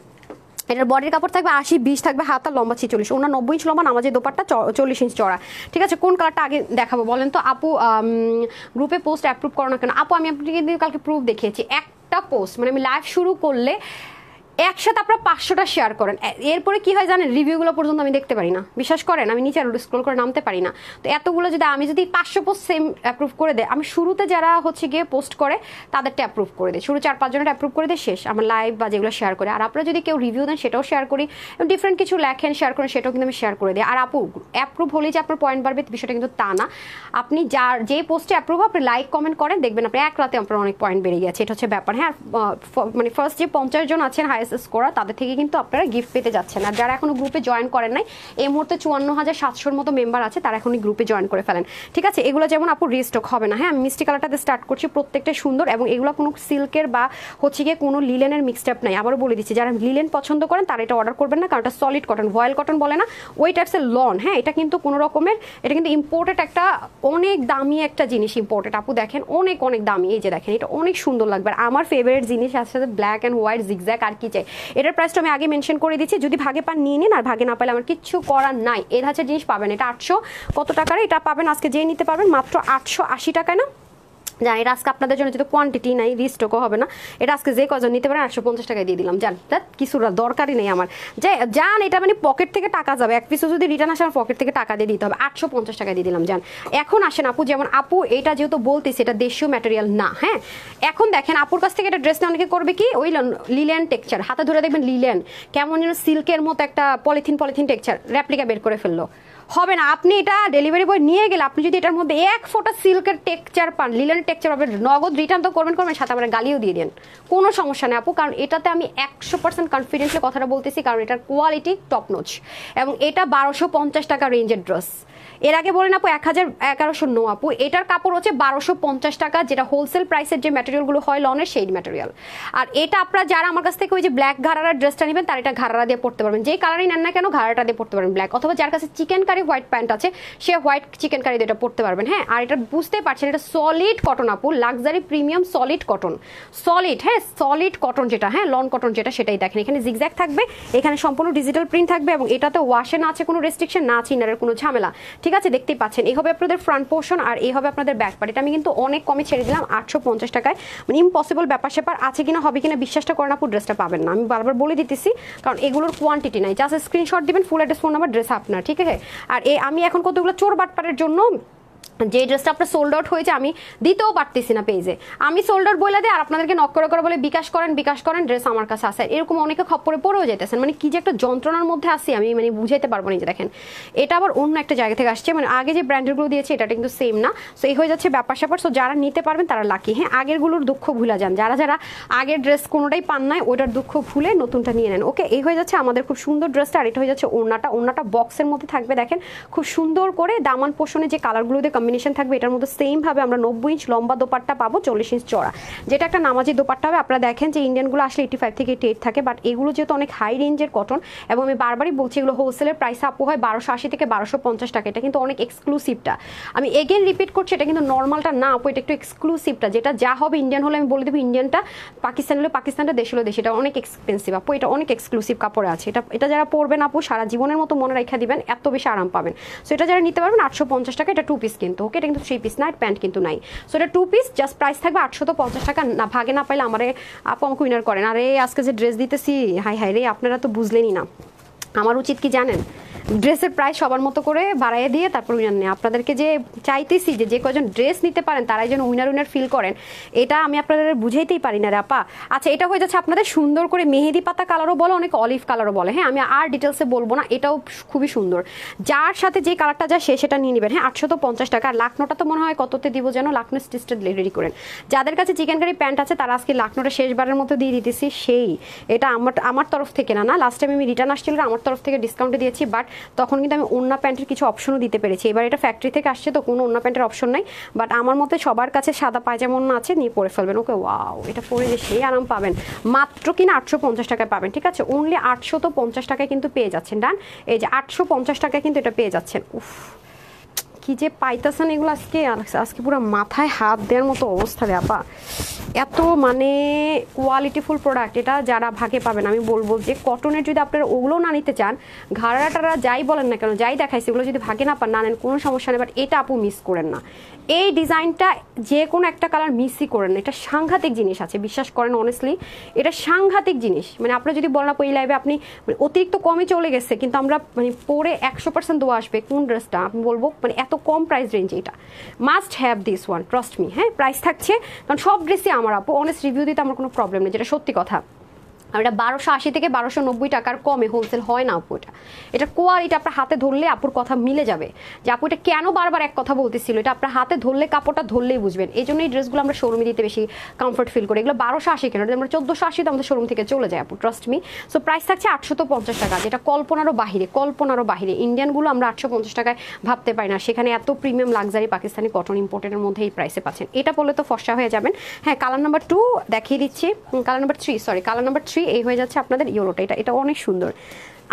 এটার বডির কাপড় থাকবে 80, 20 থাকবে হাত, আর লম্বা 46, ওনা 90 ইঞ্চ লম্বা, নামাজের দোপাট্টা 40 ইঞ্চ চড়া, ঠিক আছে। কোন কালারটা আগে দেখাবো বলেন তো আপু? গ্রুপে পোস্ট অ্যাপ্রুভ করো না কেন আপু? আমি আপনাকে কালকে প্রুফ দেখিয়েছি, একটা পোস্ট মানে আমি লাইভ শুরু করলে একসাথে আপনারা 500টা শেয়ার করেন, এরপরে কি হয় জানেন, রিভিউগুলো পর্যন্ত আমি দেখতে পারি না, বিশ্বাস করেন, আমি নিচে স্ক্রল করে নামতে পারি না। তো এতগুলো যদি আমি যদি 500 পোস্ট সেম অ্যাপ্রুভ করে দেয়, আমি শুরুতে যারা হচ্ছে গিয়ে পোস্ট করে তাদেরটা অ্যাপ্রুভ করে দেয়, শুরু 4-5 জনের অ্যাপ্রুভ করে দেয়, শেষ আমার লাইভ বা যেগুলো শেয়ার করে। আর আপনারা যদি কেউ রিভিউ দেন সেটাও শেয়ার করি, এবং ডিফারেন্ট কিছু লেখেন শেয়ার করেন সেটাও কিন্তু আমি শেয়ার করে দিই। আর আপু অ্যাপ্রুভ হলেই যে আপনার পয়েন্ট বাড়বে বিষয়টা কিন্তু তা না, আপনি যার যে পোস্টে অ্যাপ্রুভ আপনি লাইক কমেন্ট করেন, দেখবেন আপনি এক রাতে আপনার অনেক পয়েন্ট বেড়ে গেছে, এটা হচ্ছে ব্যাপার। হ্যাঁ মানে ফার্স্ট যে 50 জন আছেন হাইয়েস্ট স্কোর, তাদের থেকে কিন্তু আপনারা গিফট পেতে যাচ্ছেন। আর যারা এখনো গ্রুপে জয়েন করেন নাই, এই মুহূর্তে 54,700-র মতো মেম্বার আছে, তারা এখনই গ্রুপে জয়েন করে ফেলেন, ঠিক আছে। এগুলো যেমন আপু রিস্টক হবে না। হ্যাঁ আমি মিষ্টি কালারটাতে স্টার্ট করছি, প্রত্যেকটা সুন্দর, এবং এগুলো কোনো সিল্কের বা হচ্ছে গিয়ে কোনো লিলেনের মিক্সড আপ নাই। আবারও বলে দিচ্ছি, যারা লিলেন পছন্দ করেন তারা এটা অর্ডার করবেন না, কারণ এটা সলিড কটন, ভয়েল কটন বলে না, ওই টাইপসের লন। হ্যাঁ এটা কিন্তু কোনো রকমের, এটা কিন্তু ইম্পোর্টেড একটা অনেক দামি একটা জিনিস, ইম্পোর্টেড আপু দেখেন, অনেক অনেক দামি। এই যে দেখেন, এটা অনেক সুন্দর লাগবে, আর আমার ফেভারিট জিনিস আসলে ব্ল্যাক অ্যান্ড হোয়াইট জিগজ্যাগ, আর কি চাই। এটার প্রাইসটা আমি আগে মেনশন করে দিচ্ছি, যদি ভাগে পান নিয়ে নিন, আর ভাগে না পেলে আমার কিচ্ছু করার নাই। এই ধাঁচের জিনিস পাবেন, এটা 800 কত টাকার, এটা পাবেন আজকে যেই নিতে পারবেন মাত্র 880 টাকায় না জান। এটা আজকে আপনাদের জন্য যেহেতু কোয়ান্টিটি নাই, রিস্টকও হবে না, এটা আজকে যে কজন নিতে পারেন 850 টাকায় দিয়ে দিলাম। জান কিছু দরকারই নেই আমার, জান এটা মানে পকেট থেকে টাকা যাবে, এক পিসও যদি রিটার্ন আসে আমার পকেট থেকে টাকা দিয়ে দিতে হবে, 850 টাকা দিয়ে দিলাম। জান এখন আসেন আপু, যেমন আপু এটা যেহেতু বলতেছি এটা দেশীয় ম্যাটেরিয়াল না, হ্যাঁ এখন দেখেন আপুর কাছ থেকে এটা ড্রেস না অনেকে করবে কি, ওই লিলেন টেক্সচার, হাতে ধরে দেখবেন লিলেন কেমন যেন সিল্কের মতো একটা পলিথিন টেক্সচার রেপ্লিকা বের করে ফেললো, হবে না। আপনি এটা ডেলিভারি বয় নিয়ে গেলে আপনি যদি এটার মধ্যে 1 ফোঁটা সিল্কের টেক্সচার পান, লিলেনের টেক্সচার পাবেন, নগদ রিটার্ন তো করবেন, সাথে আমরা গালিও দিয়ে দেন, কোনো সমস্যা নেই আপু, কারণ এটাতে আমি 100% কনফিডেন্টলি কথাটা বলতেছি, কারণ এটার কোয়ালিটি টপ নচ, এবং এটা 1250 টাকা রেঞ্জের ড্রেস। এর আগে বলেন আপু 1100 নো আপু, এটার কাপড় হচ্ছে 1250 টাকা, যেটা হোলসেল প্রাইসের যে ম্যাটেরিয়ালগুলো হয় লনের সেই ম্যাটেরিয়াল। আর এটা আপনারা যারা আমার কাছ থেকে ওই যে ব্ল্যাক ঘাড়ার ড্রেসটা নেবেন, তার এটা ঘাড়া দিয়ে পড়তে পারবেন, যে কালারই নেন না কেন ঘাড়াটা দিয়ে পড়তে পারবেন ব্ল্যাক, অথবা যার কাছে চিকেন কারি হোয়াইট প্যান্ট আছে সে হোয়াইট চিকেন কারি দিয়ে এটা পড়তে পারবেন। হ্যাঁ আর এটা বুঝতে পারছেন, এটা সলিড কটন আপু, luxury premium solid cotton, solid, হ্যাঁ সলিড কটন যেটা, হ্যাঁ লন কটন যেটা, সেটাই দেখেন। এখানে জিগজ্যাগ থাকবে, এখানে সম্পূর্ণ ডিজিটাল প্রিন্ট থাকবে, এবং এটাতে ওয়াশে না আছে কোনো রেস্ট্রিকশন, না আছে ইনারের কোনো ঝামেলা, ঠিক আছে। দেখতেই পাচ্ছেন এই হবে আপনাদের ফ্রন্ট পোর্শন, আর এই হবে আপনাদের ব্যাক পার্ট। এটা আমি কিন্তু অনেক কমে ছেড়ে দিলাম 850 টাকায়, মানে ইম্পসিবল ব্যাপার স্যাপার, আছে কিনা হবে কিনা বিশ্বাসটা করেন আপু, ড্রেসটা পাবেন না, আমি বারবার বলে দিতেছি, কারণ এগুলোর কোয়ান্টিটি নাই, জাস্ট স্ক্রিনশট দিবেন, ফুল অ্যাড্রেস ফোন নাম্বার ড্রেস আপনার, ঠিক আছে। আর আমি এখন কতগুলো চোর বাটপারের জন্য যে ড্রেসটা আপনার সোল্ড আউট হয়েছে আমি দিতেও পারতেছি না পেজে, আমি সোল্ড আউট বলে দিই আর আপনাদেরকে নক করে করে বলে বিকাশ করেন ড্রেস আমার কাছে আসে, এরকম অনেকে খপ্পরে পড়েও যেতেছেন, মানে কি যে একটা যন্ত্রণার মধ্যে আসি আমি মানে বুঝাইতে পারবো না। যে দেখেন এটা আবার অন্য একটা জায়গা থেকে আসছে, মানে আগে যে ব্র্যান্ডেরগুলো দিয়েছে এটা কিন্তু সেম না। সো এই হয়ে যাচ্ছে ব্যাপার স্যাপার। সো যারা নিতে পারবেন তারা লাকি। হ্যাঁ, আগেরগুলোর দুঃখ ভুলা যান, যারা যারা আগের ড্রেস কোনোটাই পান নাই ওইটার দুঃখ ভুলে নতুনটা নিয়ে নেন। ওকে, এই হয়ে যাচ্ছে আমাদের খুব সুন্দর ড্রেসটা। আর এটা হয়ে যাচ্ছে ওড়নাটা বক্সের মধ্যে থাকবে, দেখেন খুব সুন্দর করে দামান পোষণে যে কালারগুলো দিয়ে কম্বিনেশন থাকবে, এটার মধ্যে সেম ভাবে আমরা 90 ইঞ্চ লম্বা দোপাট্টা পাবো, 40 ইঞ্চ চড়া, যেটা একটা নামাজি দোপাট্টা হবে। আপনারা দেখেন যে ইন্ডিয়ানগুলো আসলে 85 থেকে 88 থাকে, বাট এগুলো যেহেতু অনেক হাই রেঞ্জের কটন, এবং আমি বারবারই বলছি এগুলো হোলসেলের প্রাইস আপু হয় 1280 থেকে 1250 টাকা। এটা কিন্তু অনেক এক্সক্লুসিভটা, আমি এগেন রিপিট করছি, এটা কিন্তু নর্মালটা না আপু, এটা একটু এক্সক্লুসিভটা, যেটা যা হবে ইন্ডিয়ান হলে আমি বলে দেবো ইন্ডিয়ানটা, পাকিস্তান হলে পাকিস্তানটা, দেশ হলে দেশ, এটা অনেক এক্সপেন্সিভ আপু, এটা অনেক এক্সক্লুসিভ কাপড়ে আছে। এটা যারা পরবেন আপু সারা জীবনের মতো মনে রেখে দিবেন, এত বেশি আরাম পাবেন। সো এটা যারা নিতে পারবেন 850 টাকা, এটা 2 পিস কিন্তু। ওকে, এটা কিন্তু 3 পিস না, প্যান্ট কিন্তু নাই। সো এটা 2 পিস, জাস্ট প্রাইস থাকবে 850 টাকা। না ভাগে না পাইলে আমারে আপু আমাকে উইনার করেন। আরে আজকে যে ড্রেস দিতেছি, হাই হাই রে, আপনারা তো বুঝলেনই না। আমার উচিত কি জানেন, ড্রেসের প্রাইস সবার মতো করে বাড়াইয়ে দিয়ে তারপর উইনার নেই। আপনাদেরকে যে চাইতেছি যে কজন ড্রেস নিতে পারেন তারাই যেন উইনার ফিল করেন, এটা আমি আপনাদের বুঝাইতেই পারি না রে আপা। আচ্ছা, এটা হয়ে যাচ্ছে আপনাদের সুন্দর করে মেহেদি পাতা কালারও বলে, অনেক অলিভ কালারও বলে। হ্যাঁ, আমি আর ডিটেলসে বলবো না, এটাও খুবই সুন্দর। যার সাথে যে কালারটা যায় সে সেটা নিয়ে নেবেন। হ্যাঁ, 850 টাকা। আর লাকনোটা তো মনে হয় কততে দিব যেন, লাকনো স্টিচটা রেডি করেন। যাদের কাছে চিকেন কারি প্যান্ট আছে তারা আজকে লাকনোটা শেষবারের মতো দিয়ে দিতেছি। সেই এটা আমার তরফ থেকে না, লাস্ট টাইম আমি রিটার্ন আসছিল আমার তরফ থেকে ডিসকাউন্টে দিয়েছি, বাট তখন কিন্তু আমি ওড়না প্যান্টের কিছু অপশনও দিতে পেরেছি। এবার এটা ফ্যাক্টরি থেকে আসছে তো কোনো ওড়না প্যান্টের অপশন নাই, বাট আমার মতে সবার কাছে সাদা পায়জামা ওড়না আছে, নিয়ে পরে ফেলবেন। ওকে, ওয়াও, এটা পরে যে সেই আরাম পাবেন, মাত্র কিনা 850 টাকায় পাবেন। ঠিক আছে, অনলি 850 টাকায় কিন্তু পেয়ে যাচ্ছেন। ডান, এই যে 850 টাকায় কিন্তু এটা পেয়ে যাচ্ছেন। উফ, কি যে পাইতেছেন এগুলো আজকে পুরো মাথায় হাত দেওয়ার মতো অবস্থা রে আপা, এত মানে কোয়ালিটিফুল প্রোডাক্ট। এটা যারা ভাগে পাবেন, আমি বলবো যে কটনের যদি আপনারা ওগুলো না নিতে চান, ঘাড়াটারা যাই বলেন না কেন, যাই দেখাইছে ওগুলো যদি ভাগে না পান, না নেন কোনো সমস্যা নেই, বাট এটা আপু মিস করেন না। এই ডিজাইনটা যে কোনো একটা কালার মিসই করেন না, এটা সাংঘাতিক জিনিস আছে, বিশ্বাস করেন অনেস্টলি, এটা সাংঘাতিক জিনিস। মানে আপনারা যদি বলেন আপু এই লাইভে আপনি মানে অতিরিক্ত কমে চলে গেছে, কিন্তু আমরা মানে পরে 100% দোয়া আসবে কোন ড্রেসটা আমি বলবো, মানে এত কম প্রাইস রেঞ্জে এটা must have this one, trust me. হ্যাঁ, প্রাইস থাকছে, কারণ সব ড্রেসই আমার আপু অনেস্ট রিভিউ দিতে আমার কোনো প্রবলেম নেই, যেটা সত্যি কথা। আর এটা 1280 থেকে 1290 টাকার কমে হোলসেল হয় না আপু। এটা কোয়ালিটি আপনার হাতে ধরলে আপুর কথা মিলে যাবে, যে আপু এটা কেন বারবার এক কথা বলতেছিল, এটা আপনার হাতে ধরলে, কাপড়টা ধরলেই বুঝবেন। এই জন্য এই ড্রেসগুলো আমরা শোরুমে দিতে বেশি কমফর্ট ফিল করি। এগুলো 1280 কেন, আমরা 1480 আমাদের শোরুম থেকে চলে যায় আপু, ট্রাস্ট মি। সো প্রাইস থাকছে 850 টাকা, যেটা কল্পনারও বাহিরে। ইন্ডিয়ানগুলো আমরা 850 টাকায় ভাবতে পারি না, সেখানে এত প্রিমিয়াম লাক্সারি পাকিস্তানি কটন ইম্পোর্টের মধ্যে এই প্রাইসে পাচ্ছেন। এটা বললে তো ফর্সা হয়ে যাবেন। হ্যাঁ, কালার নাম্বার 2 দেখিয়ে দিচ্ছি, কালার নাম্বার 3 এই হয়ে যাচ্ছে আপনাদের ইয়েলোটা। এটা অনেক সুন্দর,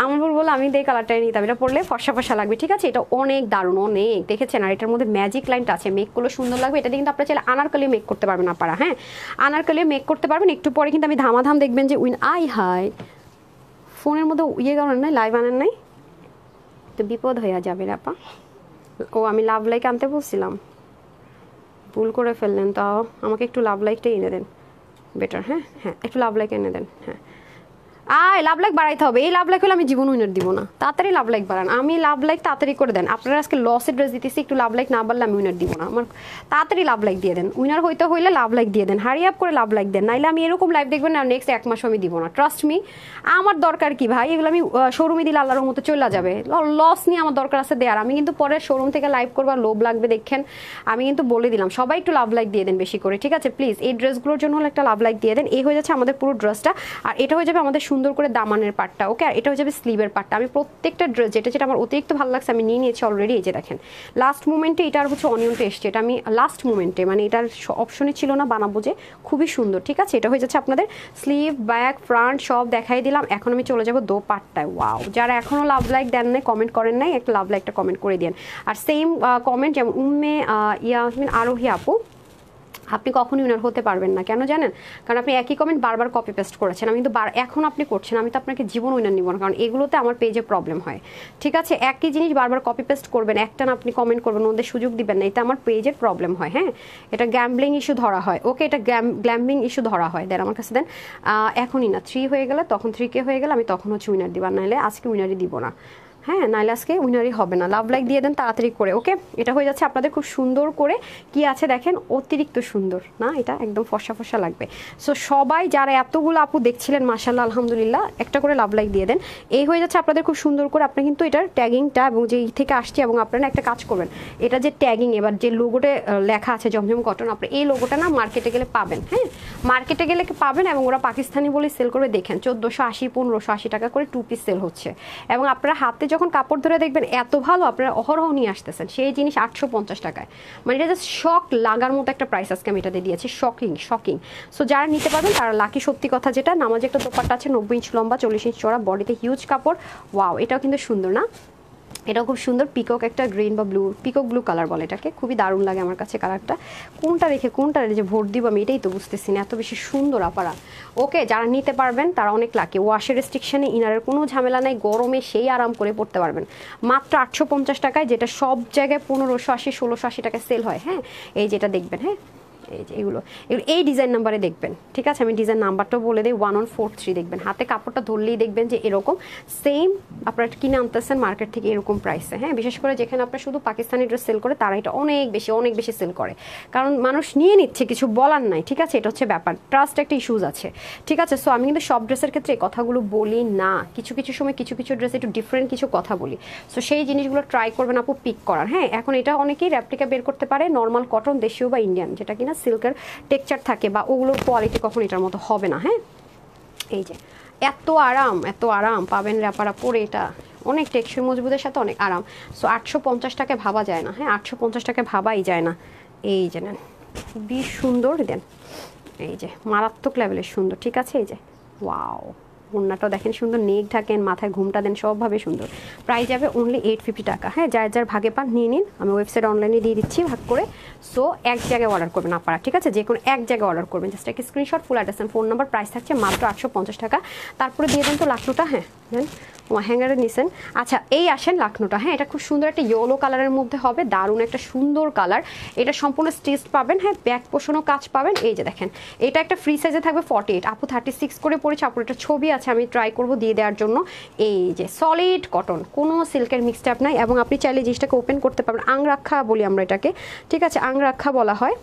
আমার বলবো আমি এই কালারটাই নিতাম, এটা পরলে ফর্সা লাগবে। ঠিক আছে, এটা অনেক দারুণ, অনেক দেখেছেন। আর এটার মধ্যে ম্যাজিক লাইনটা আছে, মেকগুলো সুন্দর লাগবে। এটা কিন্তু আপনারা চাইলে আনারকলি মেক করতে পারবেন আপনারা। হ্যাঁ, আনারকলি মেক করতে পারবেন। একটু পরে কিন্তু আমি ধামাধাম দেখবেন যে হাই ফোনের মধ্যে করেন নাই, লাইভ আনেন নাই তো বিপদ হয়ে যাবে আপা। ও আমি লাভ লাইক আনতে বলছিলাম, ভুল করে ফেললেন, তাও আমাকে একটু লাভ লাইকটাই এনে দেন বেটার। হ্যাঁ, একটু লাভ লাইক এনে দেন। হ্যাঁ, লাভ লাইক বাড়াইতে হবে। এই লাভ লাইক হলে আমি জীবন উইনার দিব না, তাড়াতাড়ি লাভ লাইক বাড়ান। আমি লাভ লাইক তাড়াতাড়ি করে দেন। আপনারা আজকে লসের ড্রেস দিতেছি, একটু লাভ লাইক না বাড়লে আমি উইনার দিব না। আমার তাড়াতাড়ি লাভ লাইক দিয়ে দেন, উইনার হইলে লাভ লাইক দিয়ে দেন, হারি আপ করে লাভ লাইক দেন, নাইলে আমি এরকম লাইভ দেখবেন না নেক্সট 1 মাসও আমি দিব না। ট্রাস্ট মি, আমার দরকার কি ভাই, এগুলো আমি শোরুমে দিলে আল্লাহর মতো চলে যাবে। লস নিয়ে আমার দরকার আছে দেয়ার। আমি কিন্তু পরে শোরুম থেকে লাইভ করবার লোভ লাগবে দেখেন, আমি কিন্তু বলে দিলাম সবাই একটু লাভ লাইক দিয়ে দেন বেশি করে। ঠিক আছে, প্লিজ এই ড্রেসগুলোর জন্য হলে একটা লাভ লাইক দিয়ে দেন। এই হয়ে যাচ্ছে আমাদের পুরো ড্রেসটা, আর এটা হয়ে যাবে আমাদের সুন্দর করে দামানের পার্টটা। ওকে, আর এটা হয়ে যাবে স্লিভের পার্টটা। আমি প্রত্যেকটা ড্রেস যেটা আমার অতিরিক্ত ভালো লাগছে আমি নিয়ে নিয়েছি অলরেডি। এই যে দেখেন লাস্ট মোমেন্টে এটার হচ্ছে অনিয়নটা এসছে, এটা আমি লাস্ট মোমেন্টে, মানে এটার অপশনই ছিল না বানাবো যে, খুবই সুন্দর। ঠিক আছে, এটা হয়ে যাচ্ছে আপনাদের স্লিভ, ব্যাক, ফ্রন্ট সব দেখাই দিলাম। এখন আমি চলে যাবো দোপাট্টায়। ওয়াও, যারা এখনো লাভ লাইক দেন নাই, কমেন্ট করেন নাই, একটা লাভ লাইকটা কমেন্ট করে দেন। আর সেম কমেন্ট যেমন ইয়াসমিন আরোহী আপু, আপনি কখনই উইনার হতে পারবেন না। কেন জানেন? কারণ আপনি একই কমেন্ট বারবার কপি পেস্ট করেছেন। আমি কিন্তু এখন আপনি করছেন, আমি তো আপনাকে জীবন উইনার নিব না, কারণ এগুলোতে আমার পেজে প্রবলেম হয়। ঠিক আছে, একই জিনিস বারবার কপি পেস্ট করবেন, একটা না আপনি কমেন্ট করবেন, ওদের সুযোগ দিবেন না, এটা আমার পেজের প্রবলেম হয়। হ্যাঁ, এটা গ্যাম্বলিং ইস্যু ধরা হয়। ওকে, এটা গ্যাম্বলিং ইস্যু ধরা হয়। দেন আমার কাছে দেন, এখনই না 3 হয়ে গেলে, তখন 3K হয়ে গেলে আমি তখন হচ্ছে উইনার দিবার, নাহলে আজকে উইনারই দিব না। হ্যাঁ, নাইলে আজকে উইনারই হবে না। লাভ লাইক দিয়ে দেন তাড়াতাড়ি করে। ওকে, এটা হয়ে যাচ্ছে আপনাদের খুব সুন্দর করে কি আছে দেখেন, অতিরিক্ত সুন্দর না, এটা একদম ফর্সা ফর্সা লাগবে। সো সবাই যারা এতগুলো আপু দেখছিলেন মাশাআল্লাহ আলহামদুলিল্লাহ, একটা করে লাভ লাইক দিয়ে দেন। এই হয়ে যাচ্ছে আপনাদের খুব সুন্দর করে। আপনি কিন্তু এটার ট্যাগিংটা এবং যে থেকে আসছে, এবং আপনারা একটা কাজ করবেন, এটা যে ট্যাগিং এবার যে লোগোতে লেখা আছে জমজম কটন, আপনি এই লোগোটা না মার্কেটে গেলে পাবেন। হ্যাঁ, মার্কেটে গেলে পাবেন, এবং ওরা পাকিস্তানি বলে সেল করে। দেখেন 1480 1580 টাকা করে 2 পিস সেল হচ্ছে, এবং আপনারা হাতে যখন কাপড় ধরে দেখবেন এত ভালো, আপনারা অহরহ নিয়ে আসতেছেন সেই জিনিস 850 টাকায়। মানে এটা জাস্ট শক লাগার মতো একটা প্রাইস আজকে আমি এটাতে দিয়েছি, শকিং। সো যারা নিতে পারবেন তারা লাকি। সত্যি কথা যেটা, নামাজে একটা দোপাট্টা আছে 90 ইঞ্চ লম্বা 40 ইঞ্চ চড়া, বডিতে হিউজ কাপড়। ওয়াও, এটাও কিন্তু সুন্দর না, এটাও খুব সুন্দর। পিকক একটা গ্রিন বা ব্লু, পিকক ব্লু কালার বলে এটাকে, খুবই দারুণ লাগে আমার কাছে কালারটা। কোনটা রেখে কোনটা যে ভোট দিব আমি এটাই তো বুঝতেছি না, এত বেশি সুন্দর আপারা। ওকে, যারা নিতে পারবেন তারা অনেক লাকি। ওয়াশের রেস্ট্রিকশনে ইনারের কোনো ঝামেলা নাই, গরমে সেই আরাম করে পড়তে পারবেন মাত্র 850 টাকায়, যেটা সব জায়গায় 1580 1680 টাকায় সেল হয়। হ্যাঁ, এই যেটা দেখবেন, হ্যাঁ এই যে এগুলো এই ডিজাইন নাম্বারে দেখবেন, ঠিক আছে? আমি ডিজাইন নাম্বারটাও বলে দিই, 1143 দেখবেন। হাতে কাপড়টা ধরলেই দেখবেন যে এরকম সেম আপনারা কিনে আনতেছেন মার্কেট থেকে এরকম প্রাইসে। হ্যাঁ, বিশেষ করে যেখানে আপনার শুধু পাকিস্তানি ড্রেস সেল করে তারা এটা অনেক বেশি সেল করে, কারণ মানুষ নিয়ে নিচ্ছে, কিছু বলার নাই, ঠিক আছে? এটা হচ্ছে ব্যাপার, ট্রাস্ট একটা ইস্যুজ আছে, ঠিক আছে? সো আমি কিন্তু সব ড্রেসের ক্ষেত্রে এই কথাগুলো বলি না, কিছু সময় কিছু ড্রেসে একটু ডিফারেন্ট কিছু কথা বলি। সো সেই জিনিসগুলো ট্রাই করবেন আপু পিক করার। হ্যাঁ, এখন এটা অনেকেই র্যাপ্লিকা বের করতে পারে, নর্মাল কটন দেশীয় বা ইন্ডিয়ান, যেটা কিনা সিল্কের টেক্সচার থাকে বা ওগুলোর কোয়ালিটি কখন এটার মতো হবে না। হ্যাঁ, এই যে এত আরাম পাবেন র্যাপারা পরে, এটা অনেক টেকসই মজবুতের সাথে অনেক আরাম। সো 850 টাকায় ভাবা যায় না। হ্যাঁ, 850 টাকায় ভাবাই যায় না। এই যে নেন, খুবই সুন্দর দেন, এই যে মারাত্মক লেভেলের সুন্দর, ঠিক আছে? এই যে ওয়াও, ওড়নাটাও দেখেন সুন্দর, নেক ঢাকেন, মাথায় ঘুমটা দেন, সবভাবে সুন্দর। প্রাইস যাবে অনলি 850 টাকা। হ্যাঁ, যার ভাগে পান নিয়ে নিন, আমি ওয়েবসাইট অনলাইনে দিয়ে দিচ্ছি ভাগ করে। সো এক জায়গায় অর্ডার করবেন আপনারা, ঠিক আছে? যে কোনো এক জায়গায় অর্ডার করবেন, জাস্ট একটা screenshot, full address and phone number, price থাকছে মাত্র 850 টাকা। তারপরে দিয়ে দেন তো লাখনোটা। হ্যাঁ দেন, হ্যাঙ্গারে নিছেন। আচ্ছা, এই আসেন লাখনোটা। হ্যাঁ, এটা খুব সুন্দর একটা ইয়েলো কালারের মধ্যে হবে, দারুণ একটা সুন্দর কালার। এটা সম্পূর্ণ স্টিচ পাবেন। হ্যাঁ, ব্যাক পোষণও কাজ পাবেন। এই যে দেখেন, এটা একটা ফ্রি সাইজে থাকবে 48, আপু 36 করে পড়েছে। আপুর একটা ছবি আছে, আমি ট্রাই করব দিয়ে দেওয়ার জন্য। এই যে সলিড কটন, কোনো সিল্কের মিক্সড আপ নাই, এবং আপনি চাইলে জিনিসটাকে ওপেন করতে পারবেন। আংরাক্ষা বলি আমরা এটাকে, ঠিক আছে? আংরাক্ষা বলা হয়,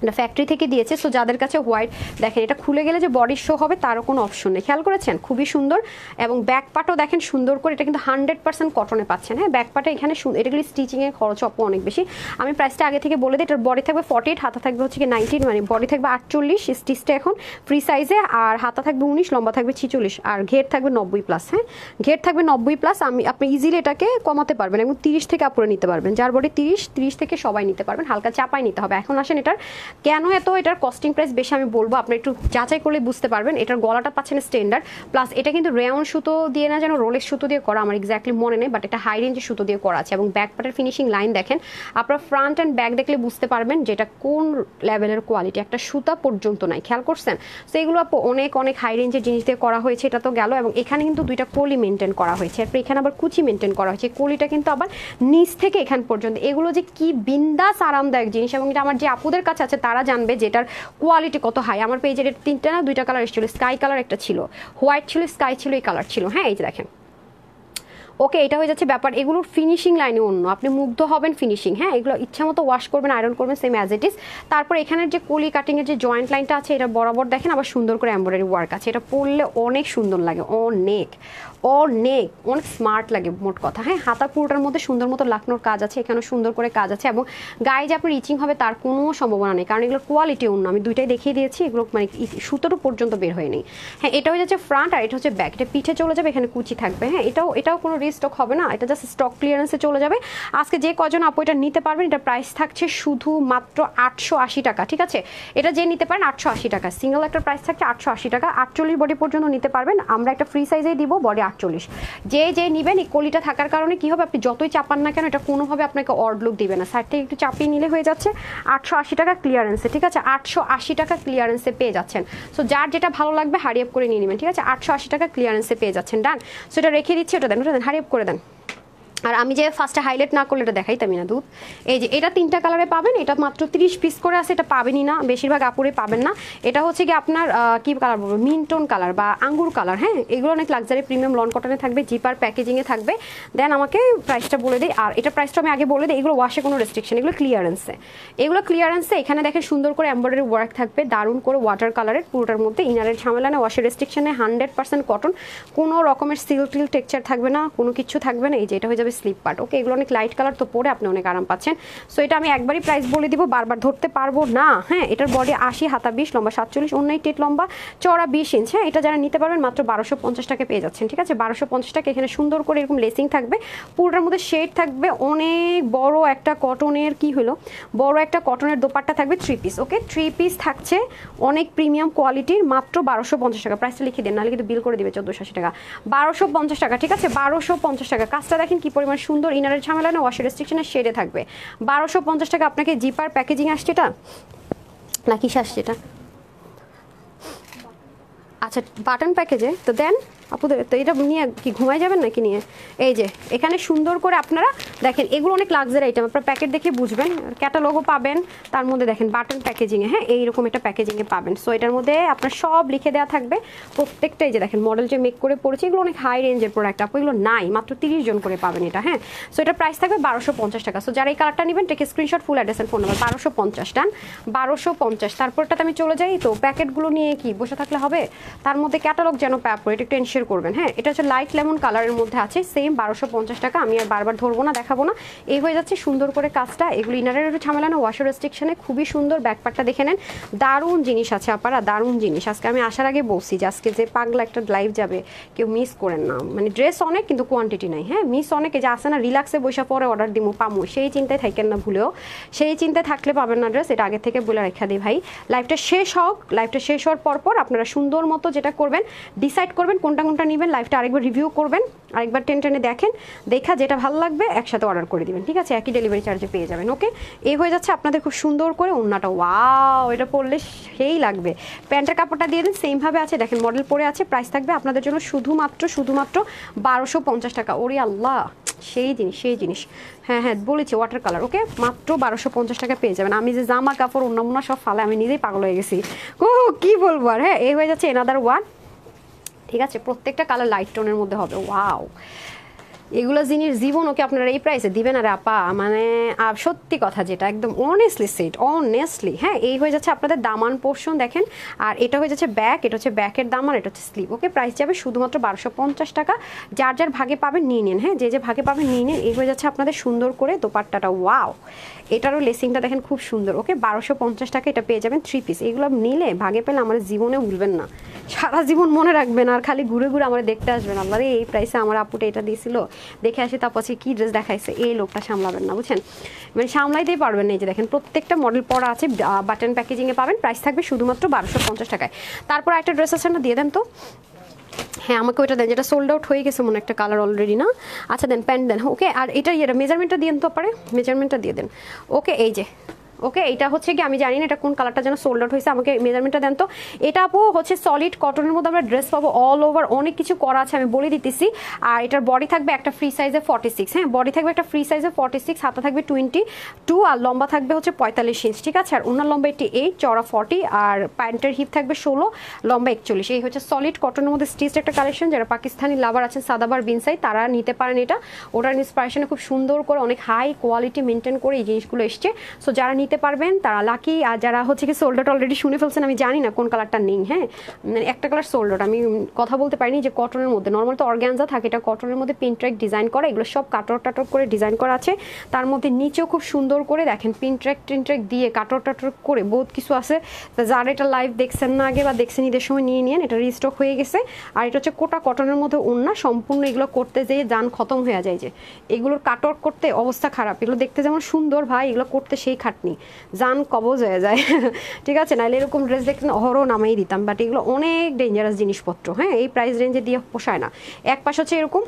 এটা ফ্যাক্টরি থেকে দিয়েছে। সো যাদের কাছে হোয়াইট, দেখেন এটা খুলে গেলে যে বডি শো হবে তারও কোনো অপশন নেই, খেয়াল করেছেন? খুবই সুন্দর। এবং ব্যাক পার্টও দেখেন সুন্দর করে, এটা কিন্তু 100% কটনে পাচ্ছেন। হ্যাঁ, ব্যাক পার্টে এখানে এটাগুলি স্টিচিংয়ের খরচ অনেক বেশি। আমি প্রাইসটা আগে থেকে বলে দিই, এটার বডি থাকবে 48, হাতা থাকবে হচ্ছে কি 19, মানে বডি থাকবে 48, স্টিচটা এখন ফ্রি সাইজে, আর হাতা থাকবে 19, লম্বা থাকবে 46, আর ঘের থাকবে 90+। হ্যাঁ, ঘের থাকবে 90+। আপনি ইজিলি এটাকে কমাতে পারবেন, এবং 30 থেকে আপুরে নিতে পারবেন, যার বডি 30 থেকে সবাই নিতে পারবেন, হালকা চাপাই নিতে হবে। এখন আসেন এটার কেন এটার কস্টিং প্রাইস বেশি আমি বলবো, আপনি একটু যাচাই করলে বুঝতে পারবেন। এটার গলাটা পাচ্ছেন স্ট্যান্ডার্ড, প্লাস এটা কিন্তু রেয়ন সুতো দিয়ে না, যেন রোলের সুতো দিয়ে করা, আমার এক্স্যাক্টলি মনে নেই, বাট এটা হাই রেঞ্জের সুতো দিয়ে করা আছে। এবং ব্যাক পার্টের ফিনিশিং লাইন দেখেন, আপনার ফ্রন্ট অ্যান্ড ব্যাক দেখলে বুঝতে পারবেন যে এটা কোন লেভেলের কোয়ালিটি, একটা সুতা পর্যন্ত নাই, খেয়াল করছেন? তো এগুলো অনেক হাই রেঞ্জের জিনিস দিয়ে করা হয়েছে, এটা তো গেল। এবং এখানে কিন্তু দুইটা কলি মেনটেন করা হয়েছে, এরপর এখানে আবার কুচি মেনটেন করা হয়েছে, কলিটা কিন্তু আবার নিচ থেকে এখান পর্যন্ত। এগুলো যে কি বিন্দাস আরামদায়ক জিনিস, এবং এটা আমার যে আপুদের কাছে আছে তারা জানবে যেটার কোয়ালিটি কত হাই। আমার পেজের 3টা না 2টা কালার এসেছিল, স্কাই কালার একটা ছিল, হোয়াইট ছিল, স্কাই ছিল, এই কালার ছিল। হ্যাঁ, এই যে দেখেন। ওকে, এটা হয়ে যাচ্ছে ব্যাপার। এগুলোর ফিনিশিং লাইনে অন্য, আপনি মুগ্ধ হবেন ফিনিশিং। হ্যাঁ, এগুলো ইচ্ছা মতো ওয়াশ করবেন, আয়রন করবেন, সেম অ্যাজ ইট ইজ। তারপর এখানের যে কলি কাটিংয়ের যে জয়েন্ট লাইনটা আছে, এটা বরাবর দেখেন আবার সুন্দর করে এমব্রয়ডারি ওয়ার্ক আছে। এটা পরলে অনেক সুন্দর লাগে, অনেক স্মার্ট লাগে মোট কথা। হ্যাঁ, হাতা পুরোটার মধ্যে সুন্দর মতো লাকনোর কাজ আছে, এখানেও সুন্দর করে কাজ আছে, এবং গায়ে যে আপনার রিচিং হবে তার কোনো সম্ভাবনা নেই, কারণ এগুলোর কোয়ালিটি অন্য। আমি দুইটাই দেখিয়ে দিয়েছি, এগুলো মানে সুতোটা পর্যন্ত বের হয়ে নেই। হ্যাঁ, এটা হয়ে যাচ্ছে ফ্রন্ট, আর এটা হচ্ছে ব্যাক। এটা পিঠে চলে যাবে, এখানে কুচি থাকবে। হ্যাঁ, এটাও কোনো রিস্টক হবে না, এটা জাস্ট স্টক ক্লিয়ারেন্সে চলে যাবে। আজকে যে কজন আপু এটা নিতে পারবেন, এটা প্রাইস থাকছে শুধু মাত্র 880 টাকা, ঠিক আছে? এটা যে নিতে পারেন 880 টাকা, সিঙ্গেল একটা প্রাইস থাকছে 880 টাকা। 48 বডি পর্যন্ত নিতে পারবেন, আমরা একটা ফ্রি সাইজেই দিব, বডি 48। যে নিবেন, এই কলিটা থাকার কারণে কি হবে, আপনি যতই চাপান না কেন এটা কোনোভাবে আপনাকে অড লুক দিবে না। সাইড থেকে একটু চাপিয়ে নিলে হয়ে যাচ্ছে 880 টাকা ক্লিয়ারেন্সে, ঠিক আছে? 880 টাকা ক্লিয়ারেন্সে পেয়ে যাচ্ছেন। সো যার যেটা ভালো লাগবে হারি আপ করে নিয়ে নেবেন, ঠিক আছে? 880 টাকা ক্লিয়ারেন্সে পেয়ে যাচ্ছেন। ডান। সো এটা রেখে দিচ্ছি, ওটা দেন হারি আপ করে দেন। আর আমি যে ফার্স্টে হাইলাইট না করলে এটা দেখাইতামই না দুধ। এই যে এটা 3টা কালারে পাবেন, এটা মাত্র 30 পিস করে আছে, এটা পাবেনই না, বেশিরভাগ আপুরে পাবেন না। এটা হচ্ছে কি আপনার কি কালার বলবো, মিন্টন কালার বা আঙ্গুর কালার। হ্যাঁ, এগুলো অনেক লাক্সারি প্রিমিয়াম লন কটনে থাকবে, জিপার প্যাকেজিংয়ে থাকবে। দেন আমাকে প্রাইসটা বলে দিই, আর এটা প্রাইসটা আমি আগে বলে দিই। এগুলো ওয়াশে কোনো রেস্ট্রিকশন, এগুলো ক্লিয়ারেন্সে, এগুলো ক্লিয়ারেন্সে। এখানে দেখেন সুন্দর করে এমব্রয়ডারি ওয়ার্ক থাকবে, দারুণ করে ওয়াটার কালারের পুরোটার মধ্যে, ইনারের ঝামেলা না, ওয়াশের রেস্ট্রিকশনে, 100% কটন, কোনো রকমের সিল্ক টিল টেক্সচার থাকবে না, কোনো কিছু থাকবে না। এই যে এটা হয়ে যাবে স্লিপ পার্ট। ওকে, এগুলো অনেক লাইট কালার, তো পরে আপনি অনেক আরাম পাচ্ছেন। সো এটা আমি একবারই প্রাইস বলে দিব, বারবার ধরতে পারবো না। হ্যাঁ, এটার বডি 80, হাতা 20, লম্বা 47, অন্যায় টেট লম্বা, চওড়া 20 ইঞ্চ। হ্যাঁ, এটা যারা নিতে পারবেন মাত্র 1250 টাকা পেয়ে যাচ্ছেন। ঠিক আছে, 1250 টাকা। এখানে সুন্দর করে এরকম লেসিং থাকবে, পুরোটার মধ্যে শেড থাকবে, অনেক বড় একটা কটনের কি হলো, বড় একটা কটনের দোপাট্টা থাকবে 3 পিস। ওকে, 3 পিস থাকছে, অনেক প্রিমিয়াম কোয়ালিটির, মাত্র 1250 টাকা। প্রাইসটা লিখে দেন, নাহলে কিন্তু বিল করে দিবে 1480 টাকা। 1250 টাকা। ঠিক আছে, 1250 টাকা। কাজটা দেখেন কি পরিমাণ সুন্দর, ইনারের ঝামেলা না, ওয়াশের রেস্ট্রিকশনের শেডে থাকবে। 1250 টাকা। আপনাকে জিপার প্যাকেজিং আসছে এটা না কিসে আসছে এটা? আচ্ছা, বাটন প্যাকেজে তো দেন আপুদের। তো এটা নিয়ে কি ঘুমাই যাবেন নাকি নিয়ে? এই যে এখানে সুন্দর করে আপনারা দেখেন, এগুলো অনেক লাক্সারি আইটেম, আপনারা প্যাকেট দেখে বুঝবেন। ক্যাটালগও পাবেন, তার মধ্যে দেখেন বাটন প্যাকেজিংয়ে। হ্যাঁ, এইরকম একটা প্যাকেজিংয়ে পাবেন। সো এটার মধ্যে আপনার সব লিখে দেওয়া থাকবে প্রত্যেকটা। এই যে দেখেন মডেল যে মেক করে পড়েছে, এগুলো অনেক হাই রেঞ্জের প্রোডাক্ট, আপু এগুলো নাই, মাত্র 30 জন করে পাবেন এটা। হ্যাঁ, সো এটার প্রাইস থাকবে 1250 টাকা। সো যারা এই কালারটা নেবেন take a screenshot, full address and phone number. 1250 done, 1250। তারপরটাতে আমি চলে যাই। তো প্যাকেটগুলো নিয়ে কি বসে থাকলে হবে, তার মধ্যে ক্যাটালগ যেন প্যাপ করে, এটা একটু এনশিওর করবেন। হ্যাঁ, এটা হচ্ছে লাইট লেমন কালারের মধ্যে আছে, সেম 1250 টাকা। আমি আর বারবার ধরবো না, দেখাবো না। এই হয়ে যাচ্ছে সুন্দর করে কাজটা। এগুলো ইনারের একটু ঝামেলা না, ওয়াশার রেস্ট্রিকশনে, খুবই সুন্দর। ব্যাকপার্টটা দেখে নেন, দারুণ জিনিস আছে আপারা, দারুণ জিনিস। আজকে আমি আসার আগে বলছি যে আজকে যে পাগলা একটা লাইভ যাবে, কেউ মিস করেন না। মানে ড্রেস অনেক কিন্তু কোয়ান্টিটি নাই। হ্যাঁ, মিস অনেকে যে আসে না, রিল্যাক্সে বসে পরে অর্ডার দিমু পামু, সেই চিন্তায় থাকেন না ভুলেও। সেই চিন্তায় থাকলে পাবেন না ড্রেস, এটা আগে থেকে বলে রেখা দিই ভাই। লাইভটা শেষ হোক, লাইভটা শেষ হওয়ার পর আপনারা সুন্দর মতো যেটা করবেন, ডিসাইড করবেন কোনটা কোনটা নেবেন। লাইভটা আরেকবার রিভিউ করবেন, আরেকবার টেনে দেখেন, দেখা যেটা ভালো লাগবে একসাথে অর্ডার করে দিবেন। ঠিক আছে, একই ডেলিভারি চার্জে পেয়ে যাবেন। ওকে, এই হয়ে যাচ্ছে আপনাদের খুব সুন্দর করে ওন্নাটা। ওয়াও, এটা পরলে সেই লাগবে। প্যান্টের কাপড়টা দিয়ে দিন, সেমভাবে আছে দেখেন, মডেল পরে আছে। প্রাইস থাকবে আপনাদের জন্য শুধুমাত্র 1250 টাকা। ওরে আল্লাহ, সেই জিনিস, সেই জিনিস। হ্যাঁ হ্যাঁ, বলেছি ওয়াটার কালার। ওকে, মাত্র 1250 টাকা পেয়ে যাবেন। আমি যে জামা কাপড় অন্য সব ফালে, আমি নিজেই পাগল হয়ে গেছি। ও কি বলবো আর। হ্যাঁ, এই হয়ে যাচ্ছে এনাদার ওয়ান। ঠিক আছে, প্রত্যেকটা কালার লাইট টোনের মধ্যে হবে। ওয়াও, এগুলো জিনিস জীবন ওকে আপনারা এই প্রাইসে দিবেন আর আপা, মানে সত্যি কথা যেটা একদম অনেস্টলি সেট, অনেস্টলি। হ্যাঁ, এই হয়ে যাচ্ছে আপনাদের দামান পোর্শন দেখেন, আর এটা হয়ে যাচ্ছে ব্যাক, এটা হচ্ছে ব্যাকের দাম, আর এটা হচ্ছে স্লিভ। ওকে, প্রাইস যাবে শুধুমাত্র 1250 টাকা। যার যার ভাগে পাবেন নিয়ে নিন। হ্যাঁ, যে যে ভাগে পাবেন নিয়ে নিন। এই হয়ে যাচ্ছে আপনাদের সুন্দর করে দোপাট্টাটা। ওয়াও, এটারও লেসিংটা দেখেন খুব সুন্দর। ওকে, 1250 টাকা এটা পেয়ে যাবেন 3 পিস। এগুলো নিলে ভাগে পেলে আমার জীবনে ভুলবেন না, সারা জীবন মনে রাখবেন, আর খালি ঘুরে ঘুরে আমার দেখতে আসবেন। আল্লাহ রে, এই প্রাইসে আমার আপুটা এটা দিয়েছিল, দেখে আসি তারপর কি ড্রেস দেখাইছে, এই লোকটা সামলাবেন না, বুঝছেন, মানে সামলাইতেই পারবেন না। এই যে দেখেন প্রত্যেকটা মডেল পড়া আছে, বাটন প্যাকেজিংয়ে পাবেন। প্রাইস থাকবে শুধুমাত্র 1250 টাকায়। তারপর একটা ড্রেস আছে না, দিয়ে দেন তো। হ্যাঁ, আমাকে ওইটা দেন যেটা সোল্ড আউট হয়ে গেছে মনে একটা কালার অলরেডি না। আচ্ছা দেন, প্যান্ট দেন। ওকে, আর এটা মেজারমেন্টটা দিয়ে তো পারে, মেজারমেন্টটা দিয়ে দেন। ওকে, এই যে ওকে, এটা হচ্ছে কি আমি জানি না এটা কোন কালারটা যেন সোল্ড আউট হয়েছে, আমাকে মেজারমেন্টটা দেন তো। এটা আপু হচ্ছে সলিড কটনের মধ্যে আমরা ড্রেস পাবো, অল ওভার অনেক কিছু করা আছে, আমি বলে দিতেছি। আর এটার বডি থাকবে একটা ফ্রি সাইজে 46। হ্যাঁ, বডি থাকবে একটা ফ্রি সাইজে 46, হাতা থাকবে 22, আর লম্বা থাকবে হচ্ছে 45 ইঞ্চ। ঠিক আছে, আর ওনার লম্বা 88, চওড়া 40, আর প্যান্টের হিপ থাকবে 16, লম্বা 41। এই হচ্ছে সলিড কটনের মধ্যে স্টিচড একটা কালেকশন। যারা পাকিস্তানি লাভার আছেন, সাদাবার বিনসাই, তারা নিতে পারেন এটা। ওটার ইন্সপিরেশনে খুব সুন্দর করে অনেক হাই কোয়ালিটি মেনটেন করে এই জিনিসগুলো এসছে। সো যারা নিতে পারবেন তারা লাকি। আর যারা হচ্ছে কি সোল্ড আউট অলরেডি শুনে ফেলছেন, আমি জানি না কোন কালারটা নেই। হ্যাঁ, মানে একটা কালার সোল্ড আউট, আমি কথা বলতে পারিনি যে কটনের মধ্যে, নর্মাল তো অর্গ্যানজা থাকে, এটা কটনের মধ্যে পিনট্র্যাক ডিজাইন করা, এগুলো সব কাটর টাটর করে ডিজাইন করা আছে। তার মধ্যে নিচেও খুব সুন্দর করে দেখেন পিনট্র্যাক টিনট্র্যাক দিয়ে কাটর টাটর করে বহুত কিছু আছে। যারা এটা লাইভ দেখছেন না আগে বা দেখছেন ঈদের সময় নিয়ে নিন, এটা রিস্টক হয়ে গেছে। আর এটা হচ্ছে কোটা কটনের মধ্যে ওড়না, সম্পূর্ণ এগুলো করতে যেয়ে যান খতম হয়ে যায়। যে এগুলোর কাটর করতে অবস্থা খারাপ, এগুলো দেখতে যেমন সুন্দর ভাই, এগুলো করতে সেই খাটনি, যান কবজ হয়ে যায়। ঠিক আছে, নাহলে এরকম ড্রেস দেখতেন অহরও নামাই দিতাম, বাট এগুলো অনেক ডেঞ্জারাস জিনিসপত্র। হ্যাঁ, এই প্রাইস রেঞ্জে দিয়ে পোষায় না। এক পাশ হচ্ছে এরকম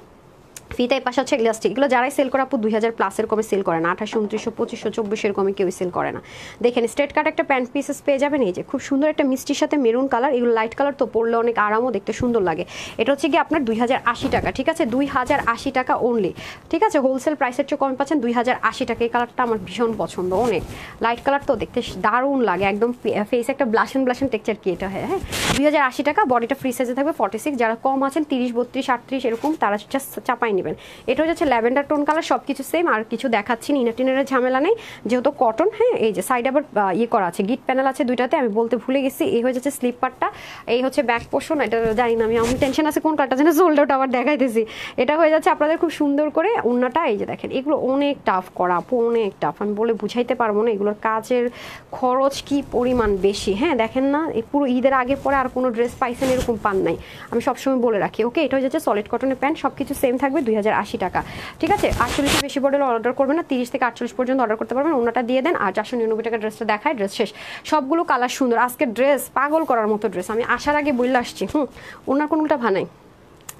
ফিতাই পাশে হচ্ছে ইলাস্টিক। এগুলো যারাই সেল করে আপু 2000 প্লাসের কমে সেল করে না, 2800, 2900, 2500, 2400 কমে কেউ সেল করে না। দেখেন স্ট্রেট কাট একটা প্যান্ট পিসেস পেয়ে যাবেন। এই যে খুব সুন্দর একটা মিষ্টির সাথে মেরুন কালার, এগুলো লাইট কালার তো পরলে অনেক আরামও, দেখতে সুন্দর লাগে। এটা হচ্ছে কি আপনার 2080 টাকা, ঠিক আছে, 2080 টাকা অনলি, ঠিক আছে। হোলসেল প্রাইসের চেয়ে কম পাচ্ছেন 2080 টাকা। এই কালারটা আমার ভীষণ পছন্দ, অনেক লাইট কালার তো দেখতে দারুণ লাগে, একদম ফেসে একটা ব্লাশন টেক্সচার কি এটা হয়। হ্যাঁ, 2080 টাকা। বডিটা ফ্রি সাইজে থাকবে 46। যারা কম আছেন 30, 32, 38 এরকম, তারা জাস্ট চাপাই নেবেন। এটা হচ্ছে ল্যাভেন্ডার টোন কালার, সব কিছু সেম, আর কিছু দেখাচ্ছি না, ইনার টিনারের ঝামেলা নেই যেহেতু কটন। হ্যাঁ, এই যে সাইড আবার ইয়ে করা আছে, গিট প্যানেল আছে দুইটাতে, আমি বলতে ভুলে গেছি। এই হয়ে যাচ্ছে স্লিপ পার্টটা, এই হচ্ছে ব্যাক পোর্শন। এটা জানি না, আমি টেনশন আছে কোন কালারটা যেন সোল্ড আউট আবার দেখাইতেছি। এটা হয়ে যাচ্ছে আপনাদের খুব সুন্দর করে ওড়নাটা। এই যে দেখেন, এগুলো অনেক টাফ করা আপু, অনেক টাফ, আমি বলে বুঝাইতে পারবো না। এগুলোর কাজের খরচ কি পরিমাণ বেশি। হ্যাঁ, দেখেন না, এই পুরো ঈদের আগে পরে আর কোনো ড্রেস পাইছেন এরকম পান নাই, আমি সবসময় বলে রাখি। ওকে, এটা হয়ে যাচ্ছে সলিড কটনের প্যান্ট, সব কিছু সেম থাকবে 2080 টাকা, ঠিক আছে। 48 বেশি বড় অর্ডার করবেন না, 30 থেকে 48 পর্যন্ত অর্ডার করতে পারবেন। ওনাটা দিয়ে দেন, আর 499 টাকা ড্রেসটা দেখায়, ড্রেস শেষ। সবগুলো কালার সুন্দর, আজকে ড্রেস পাগল করার মতো ড্রেস, আমি আসার আগে বললে আসছি। ওনার কোনোটা ভানাই।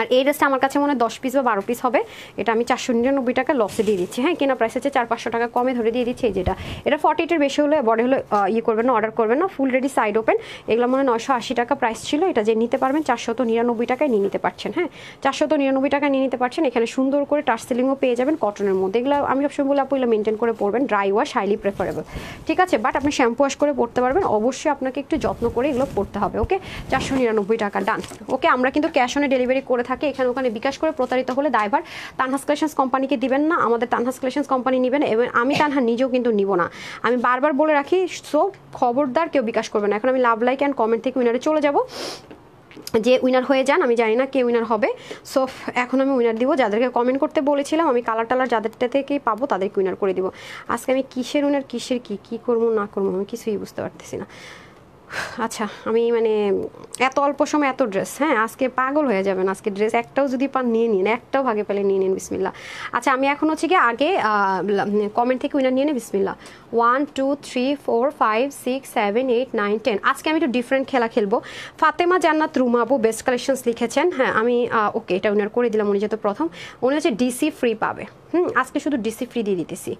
আর এই ড্রেসটা আমার কাছে মনে হয় 10 পিস বা 12 পিস হবে। এটা আমি 499 টাকা লসে দিয়ে দিচ্ছি। হ্যাঁ, কেনা প্রাইস হচ্ছে 400-500 টাকা কমে ধরে দিয়ে দিচ্ছি। যেটা এটা 48-এর বেশি হলে, বড় হলে ইয়ে করবেন না, অর্ডার করবেন না। ফুল রেডি সাইড ওপেন, এগুলো মনে হয় 980 টাকা প্রাইস ছিল। এটা যে নিতে পারবেন 499 টাকায় নিয়ে নিতে পারছেন। হ্যাঁ, 499 টাকায় নিয়ে নিতে পারছেন। এখানে সুন্দর করে টাচ সিলিংও পেয়ে যাবেন কটনের মধ্যে। এগুলো আমি সবসময় বলে আপু এগুলো মেনটেন করে পরবেন, ড্রাই ওয়াশ হাইলি প্রেফারেবল, ঠিক আছে। বাট আপনি শ্যাম্পু ওয়াশ করে পড়তে পারবেন, অবশ্যই আপনাকে একটু যত্ন করে এগুলো পড়তে হবে। ওকে, 499 টাকা ডান। ওকে, আমরা কিন্তু ক্যাশ অনে ডেলিভারি করে থাকি। এখানে ওখানে বিকাশ করে প্রতারিত হলে দায়ভার তানহাস কালেকশনস কোম্পানিকে দিবেন না, আমাদের তানহাস কালেকশনস কোম্পানি নেবেন। এবং আমি তানহা নিজেও কিন্তু নিব না, আমি বারবার বলে রাখি। সো খবরদার কেউ বিকাশ করবে না। এখন আমি লাভ লাইক অ্যান্ড কমেন্ট থেকে উইনারে চলে যাব, যে উইনার হয়ে যান। আমি জানি না কে উইনার হবে, সো এখন আমি উইনার দিব যাদেরকে কমেন্ট করতে বলেছিলাম। আমি কালার টালার যাদেরটা থেকেই পাবো তাদেরকে উইনার করে দিব। আজকে আমি কিসের উইনার, কিসের কি করবো না করবো আমি কিছুই বুঝতে পারতেছি না। আচ্ছা, আমি মানে এত অল্প সময় এত ড্রেস, হ্যাঁ আজকে পাগল হয়ে যাবেন। আজকে ড্রেস একটাও যদি পান নিয়ে নিন, একটাও ভাগে পেলে নিয়ে নিন, বিসমিল্লা। আচ্ছা, আমি এখন হচ্ছে কি আগে কমেন্ট থেকে উইনার নিয়ে নিই, বিসমিল্লা। 1 2 3 4 5 6 7 8 9 10। আজকে আমি একটু ডিফারেন্ট খেলা খেলবো। ফাতেমা জান্নাত রুমা আপু বেস্ট কালেকশনস লিখেছেন। হ্যাঁ, আমি ওকে এটা উইনার করে দিলাম। উনি যেহেতু প্রথম, উনি হচ্ছে ডিসি ফ্রি পাবে। আজকে শুধু ডিসি ফ্রি দিয়ে দিতেছি,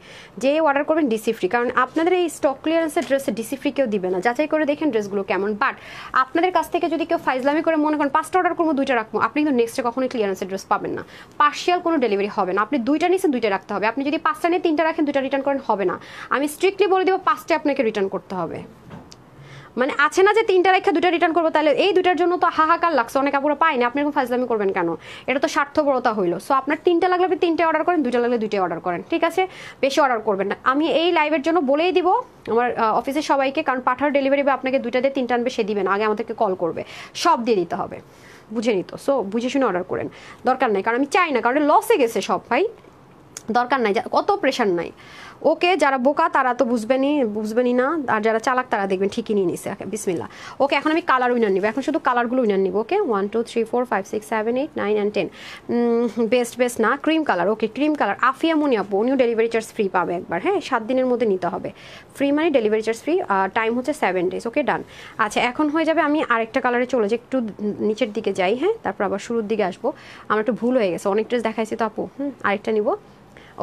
যে অর্ডার করবেন ডিসি ফ্রি। কারণ আপনাদের এই স্টক ক্লিয়ারেন্সের ড্রেসে ডিসি ফ্রি কেউ দিবে না, যাচাই করে দেখেন ড্রেসগুলো কেমন। বাট আপনাদের কাছ থেকে যদি কেউ ফাইজলামি করে মনে করেন 5টা অর্ডার করবো 2টা রাখবো, আপনি কিন্তু নেক্সটে কখনোই ক্লিয়ারেন্সের ড্রেস পাবেন না। পার্শিয়াল কোনো ডেলিভারি হবে না। আপনি 2টা নিয়েছেন 2টা রাখতে হবে। আপনি যদি 5টা নিয়ে 3টা রাখেন 2টা রিটার্ন করেন, হবে না। আমি স্ট্রিক্টলি বলে দেবো 5টা আপনাকে রিটার্ন করতে হবে। মানে আছে না যে 3টা রেখে 2টা রিটার্ন করবো, তাহলে এই 2টার জন্য তো হাহাকার লাগছে, অনেক আপুরা পায়নি। আপনি এরকম ফাজলামি করবেন কেন? এটা তো স্বার্থপরতা হইলো। সো আপনার 3টা লাগলে আপনি 3টে অর্ডার করেন, 2টা লাগলে 2টাই অর্ডার করেন, ঠিক আছে। বেশি অর্ডার করবেন না। আমি এই লাইভের জন্য বলেই দিব আমার অফিসের সবাইকে, কারণ পাঠার ডেলিভারি বা আপনাকে 2টা দিয়ে 3টা আনবে, সে দিবেন আগে আমাদেরকে কল করবে, সব দিয়ে দিতে হবে, বুঝে নিত। সো বুঝে শুনে অর্ডার করেন, দরকার নাই। কারণ আমি চাই না, কারণ লসে গেছে সব ভাই, দরকার নাই, কত প্রেশার নাই। ওকে, যারা বোকা তারা তো বুঝবেনই না, আর যারা চালাক তারা দেখবেন ঠিকই নিয়ে নিছে। বিসমিল্লা। ওকে, এখন আমি কালার উইনার নিব, এখন শুধু কালারগুলো উইনার নিব। ওকে, 1 2 3 4 5 6 7 8 9 and 10। বেস্ট না, ক্রিম কালার। ওকে, ক্রিম কালার আফিয়া মুনি আপু, উনিও ডেলিভারি চার্জ ফ্রি পাবে একবার। হ্যাঁ, 7 দিনের মধ্যে নিতে হবে, ফ্রি মানে ডেলিভারি চার্জ ফ্রি, টাইম হচ্ছে 7 days। ওকে, ডান। আচ্ছা, এখন হয়ে যাবে আমি আরেকটা কালারে চলে যাই, একটু নিচের দিকে যাই। হ্যাঁ, তারপর আবার শুরুর দিকে আসবো। আমার একটু ভুল হয়ে গেছে, অনেক ড্রেস দেখাইছি তো আপু। আরেকটা নিব।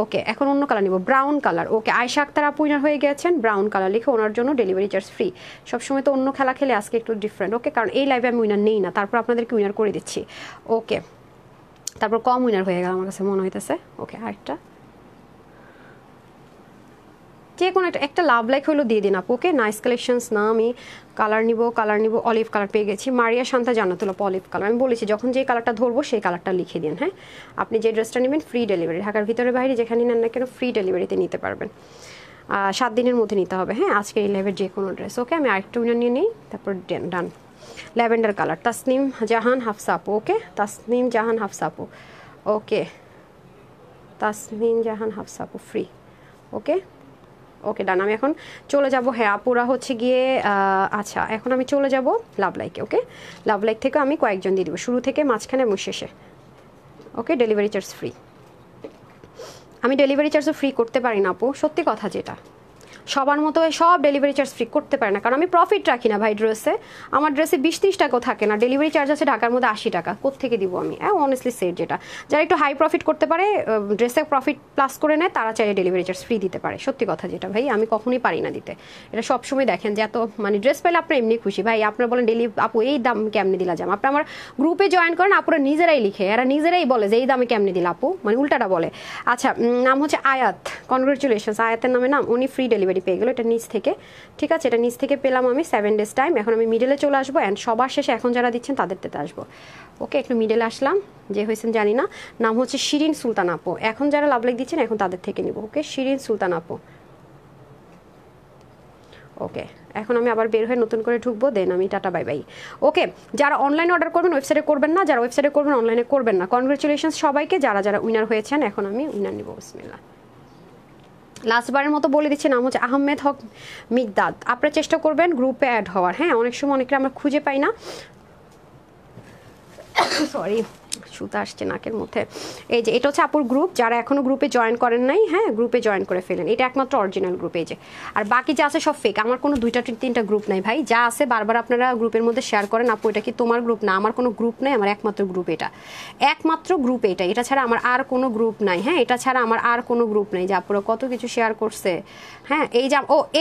ওকে, এখন অন্য কালার নিব, ব্রাউন কালার। ওকে, আয়শা আক্তার আপু উইনার হয়ে গেছেন। ব্রাউন কালার লিখে ওনার জন্য ডেলিভারি চার্জ ফ্রি। সবসময় তো অন্য খেলা খেলে, আজকে একটু ডিফারেন্ট। ওকে, কারণ এই লাইভে আমি উইনার নেই না, তারপর আপনাদেরকে উইনার করে দিচ্ছি। ওকে, তারপর কম উইনার হয়ে গেল আমার কাছে মনে হইতেছে। ওকে, আরেকটা যে কোনো একটা লাভ লাইক হলো দিয়ে দিন আপু। ওকে, নাইস কালেকশনস না। আমি কালার নিব অলিভ কালার পেয়ে গেছি। মারিয়া শান্তা জান্নাতুল আপু অলিভ কালার। আমি বলেছি যখন যে কালারটা ধরবো সেই কালারটা লিখে দিন। হ্যাঁ, আপনি যে ড্রেসটা নেবেন ফ্রি ডেলিভারি, ঢাকার ভিতরে বাইরে যেখানে নেন না কেন ফ্রি ডেলিভারিতে নিতে পারবেন। 7 দিনের মধ্যে নিতে হবে। হ্যাঁ, আজকে এই লাইভের যে কোনো ড্রেস। ওকে, আমি আরেকটা উইনার নিয়ে নিই, তারপর ডান। ল্যাভেন্ডার কালার, তাসনিম জাহান হাফসা আপু। ওকে, তাসনিম জাহান হাফসা আপু। ওকে, তাসনিম জাহান হাফসা আপু ফ্রি। ওকে ওকে, ডান। আমি এখন চলে যাব। হ্যাঁ, আপুরা হচ্ছে গিয়ে আচ্ছা, এখন আমি চলে যাব লাভ লাইকে। ওকে, লাভ লাইক থেকে আমি কয়েকজন দিয়ে দেবো, শুরু থেকে মাঝখানে এবং শেষে। ওকে, ডেলিভারি চার্জ ফ্রি। আমি ডেলিভারি চার্জও ফ্রি করতে পারি না আপু, সত্যি কথা যেটা। সবার মতো সব ডেলিভারি চার্জ ফ্রি করতে পারে না, কারণ আমি প্রফিট রাখি না ভাই ড্রেসে। আমার ড্রেসে 20-30 টাকাও থাকে না, ডেলিভারি চার্জ আছে ঢাকার মধ্যে 80 টাকা, কোত্থেকে দিব আমি? অনেস্টলি সেট যেটা, যারা একটু হাই প্রফিট করতে পারে, ড্রেসে প্রফিট প্লাস করে নেয়, তারা চাইলে ডেলিভারি চার্জ ফ্রি দিতে পারে। সত্যি কথা যেটা ভাই, আমি কখনোই পারি না দিতে। এটা সবসময় দেখেন যে এত মানে ড্রেস পেলে আপনার এমনি খুশি ভাই, আপনারা বলেন ডেলি আপু এই দাম কেমনে দিলা যাম, আপনার আমার গ্রুপে জয়েন করেন, আপুরা নিজেরাই লিখে, এরা নিজেরাই বলে যে এই দামে কেমনে দিলা আপু, মানে উল্টাটা বলে। আচ্ছা, নাম হচ্ছে আয়াত, কনগ্রেচুলেশনস আয়াতের নামে নাম, উনি ফ্রি ডেলিভারি পেয়ে গেলো, এটা নিচ থেকে, ঠিক আছে, এটা নিচ থেকে পেলাম আমি 7 days টাইম। এখন আমি মিডলে চলে আসবো, অ্যান্ড সবার শেষে এখন যারা দিচ্ছেন তাদের দিতে আসবো। ওকে, একটু মিডলে আসলাম, যে হয়েছেন জানি না, নাম হচ্ছে শিরিন সুলতান আপু, এখন যারা লাভ লাইক দিচ্ছেন এখন তাদের থেকে নিব। ওকে, শিরিন সুলতান আপু। ওকে, এখন আমি আবার বের হয়ে নতুন করে ঢুকবো, দেন আমি টাটা বাই বাই। ওকে, যারা অনলাইনে অর্ডার করবেন ওয়েবসাইটে করবেন না, যারা ওয়েবসাইটে করবেন অনলাইনে করবেন না। কনগ্রেচুলেশনস সবাইকে, যারা যারা উইনার হয়েছেন। এখন আমি উইনার নিব, বিসমিল্লাহ। লাস্টবারের মতো বলে দিচ্ছি, নাম হচ্ছে আহমেদ হক মিকদাদ। আপনারা চেষ্টা করবেন গ্রুপে অ্যাড হওয়ার, হ্যাঁ, অনেক সময় অনেকটা আমরা খুঁজে পাই না, সরি সুতা আসছে নাকের মধ্যে। এই যে এটা হচ্ছে আপুর গ্রুপ, যারা এখনো গ্রুপে জয়েন করেন নাই, হ্যাঁ গ্রুপে জয়েন করে ফেলেন, এটা একমাত্র অরিজিনাল গ্রুপ। এই যে, আর বাকি যা আছে সব ফেক, আমার কোনো 2-3টা গ্রুপ নাই ভাই, যা আছে বারবার আপনারা গ্রুপের মধ্যে শেয়ার করেন, আপু এটা কি তোমার গ্রুপ? না, আমার কোনো গ্রুপ নেই, আমার একমাত্র গ্রুপ এটা, একমাত্র গ্রুপ এটা, এটা ছাড়া আমার আর কোনো গ্রুপ নাই। হ্যাঁ, এটা ছাড়া আমার আর কোনো গ্রুপ নেই। যে আপুরা কত কিছু শেয়ার করছে, হ্যাঁ।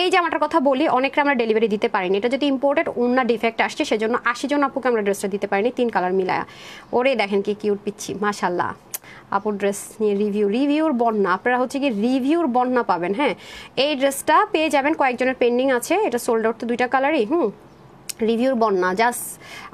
এই জামাটার কথা বলি, অনেকটা আমরা ডেলিভারি দিতে পারিনি, এটা যদি ইম্পোর্টেড অন্য ডিফেক্ট আসছে, সেজন্য 80 জন আপুকে আমরা ড্রেসটা দিতে পারিনি, 3 কালার মিলায়া। ওরে দেখেন কি কিউট পিচ্ছি, মাশাল্লাহ। আপুর ড্রেস নিয়ে রিভিউর বন্যা, আপনারা হচ্ছে কি রিভিউর বন্যা পাবেন। হ্যাঁ, এই ড্রেসটা পেয়ে যাবেন, কয়েকজনের পেন্ডিং আছে, এটা সোল্ড আউট তো 2টা কালারই। রিভিউর বন্যা, জাস্ট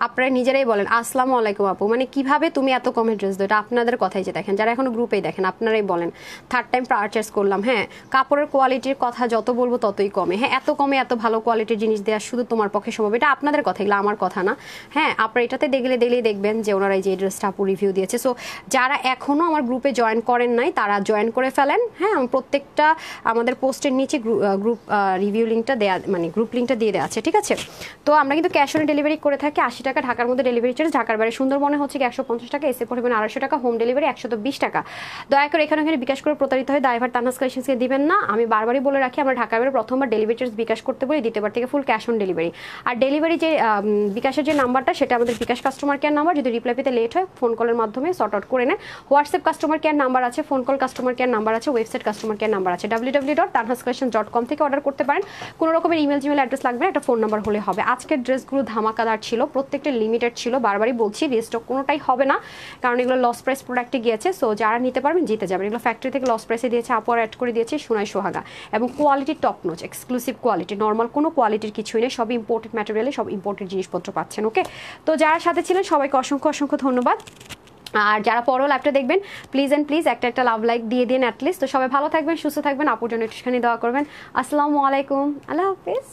আপনারা নিজেরাই বলেন আসসালামু আলাইকুম আপু, মানে কিভাবে তুমি এত কমে ড্রেস দো? এটা আপনাদের কথাই, যে দেখেন যারা এখনো গ্রুপেই দেখেন, আপনারাই বলেন। 3rd টাইম পারচেস করলাম। হ্যাঁ, কাপড়ের কোয়ালিটির কথা যত বলবো ততই কমে। হ্যাঁ, এত কমে এত ভালো কোয়ালিটির জিনিস দেওয়া শুধু তোমার পক্ষে সম্ভব, এটা আপনাদের কথা, এগুলো আমার কথা না। হ্যাঁ, আপনারা এটাতে দেখলে দেখবেন যে ওনারাই যে ড্রেসটা আপু রিভিউ দিয়েছে। সো যারা এখনো আমার গ্রুপে জয়েন করেন নাই, তারা জয়েন করে ফেলেন। হ্যাঁ, প্রত্যেকটা আমাদের পোস্টের নিচে গ্রুপ রিভিউ লিঙ্কটা দেওয়া, মানে গ্রুপ লিঙ্কটা দিয়ে দেওয়া আছে, ঠিক আছে। তো আমরা কিন্তু ক্যাশ অন ডেলিভারি করে থাকি, 80 টাকা ঢাকার মধ্যে ডেলিভারি চার্জ, ঢাকার বাইরে সুন্দরবনে হচ্ছে 150 টাকা, এসে পরিমাণ 250 টাকা, হোম ডেলিভারি 120 টাকা। দয়া করে এখানে বিকাশ করে প্রতারিত হয়ে ড্রাইভার তানহাস কালেকশনসকে দিবেন না। আমি বারবারই বলে রাখি, আমরা ঢাকার বাইরে প্রথমবার ডেলিভারি চার্জ বিকাশ করতে বলি, দ্বিতীয়বার থেকে ফুল ক্যাশ অন ডেলিভারি। আর ডেলিভারি যে বিকাশের যে নাম্বারটা, সেটা আমাদের বিকাশ কাস্টমার কেয়ার নাম্বার, যদি রিপ্লাই পেতে লেট হয় ফোন কলের মাধ্যমে সর্ট আউট করে নেন। হোয়াটসঅ্যাপ কাস্টমার কেয়ার নাম্বার আছে, phone call customer care number আছে, ওয়েবসাইট কাস্টমার কেয়ার নাম্বার আছে। www.tanhascollections.com থেকে অর্ডার করতে পারেন। কোনো রকমের ইমেল জিমেল অ্যাড্রেস লাগবে, একটা ফোন নাম্বার হলে হবে। আজকের ড্রেসগুলো ধামাকাদার ছিল, প্রত্যেকটা লিমিটেড ছিল, বারবারই বলছি রিস্টক কোনোটাই হবে না, কারণ এগুলো লস প্রাইস প্রোডাক্টে গিয়েছে। সো যারা নিতে পারবেন জিতে যাবেন, এগুলো ফ্যাক্টরি থেকে লস প্রাইসে দিয়েছে, আপর অ্যাড করে দিয়েছে সোনাই সোহাগা, এবং quality top notch, exclusive quality, normal কোনো কোয়ালিটির কিছুই নেই, সবই ইম্পোর্টেড ম্যাটেরিয়ালে, সব ইম্পোর্টেড জিনিসপত্র পাচ্ছেন। ওকে, তো যারা সাথে ছিলেন সবাইকে অসংখ্য ধন্যবাদ। আর যারা পরও লাইভটা দেখবেন, প্লিজ একটা লাভ লাইক দিয়ে দিন অ্যাটলিস্ট। তো সবাই ভালো থাকবেন, সুস্থ থাকবেন, আপুর জন্য একটুখানি দোয়া করবেন। আসসালামু আলাইকুম, আল্লাহ হাফিজ।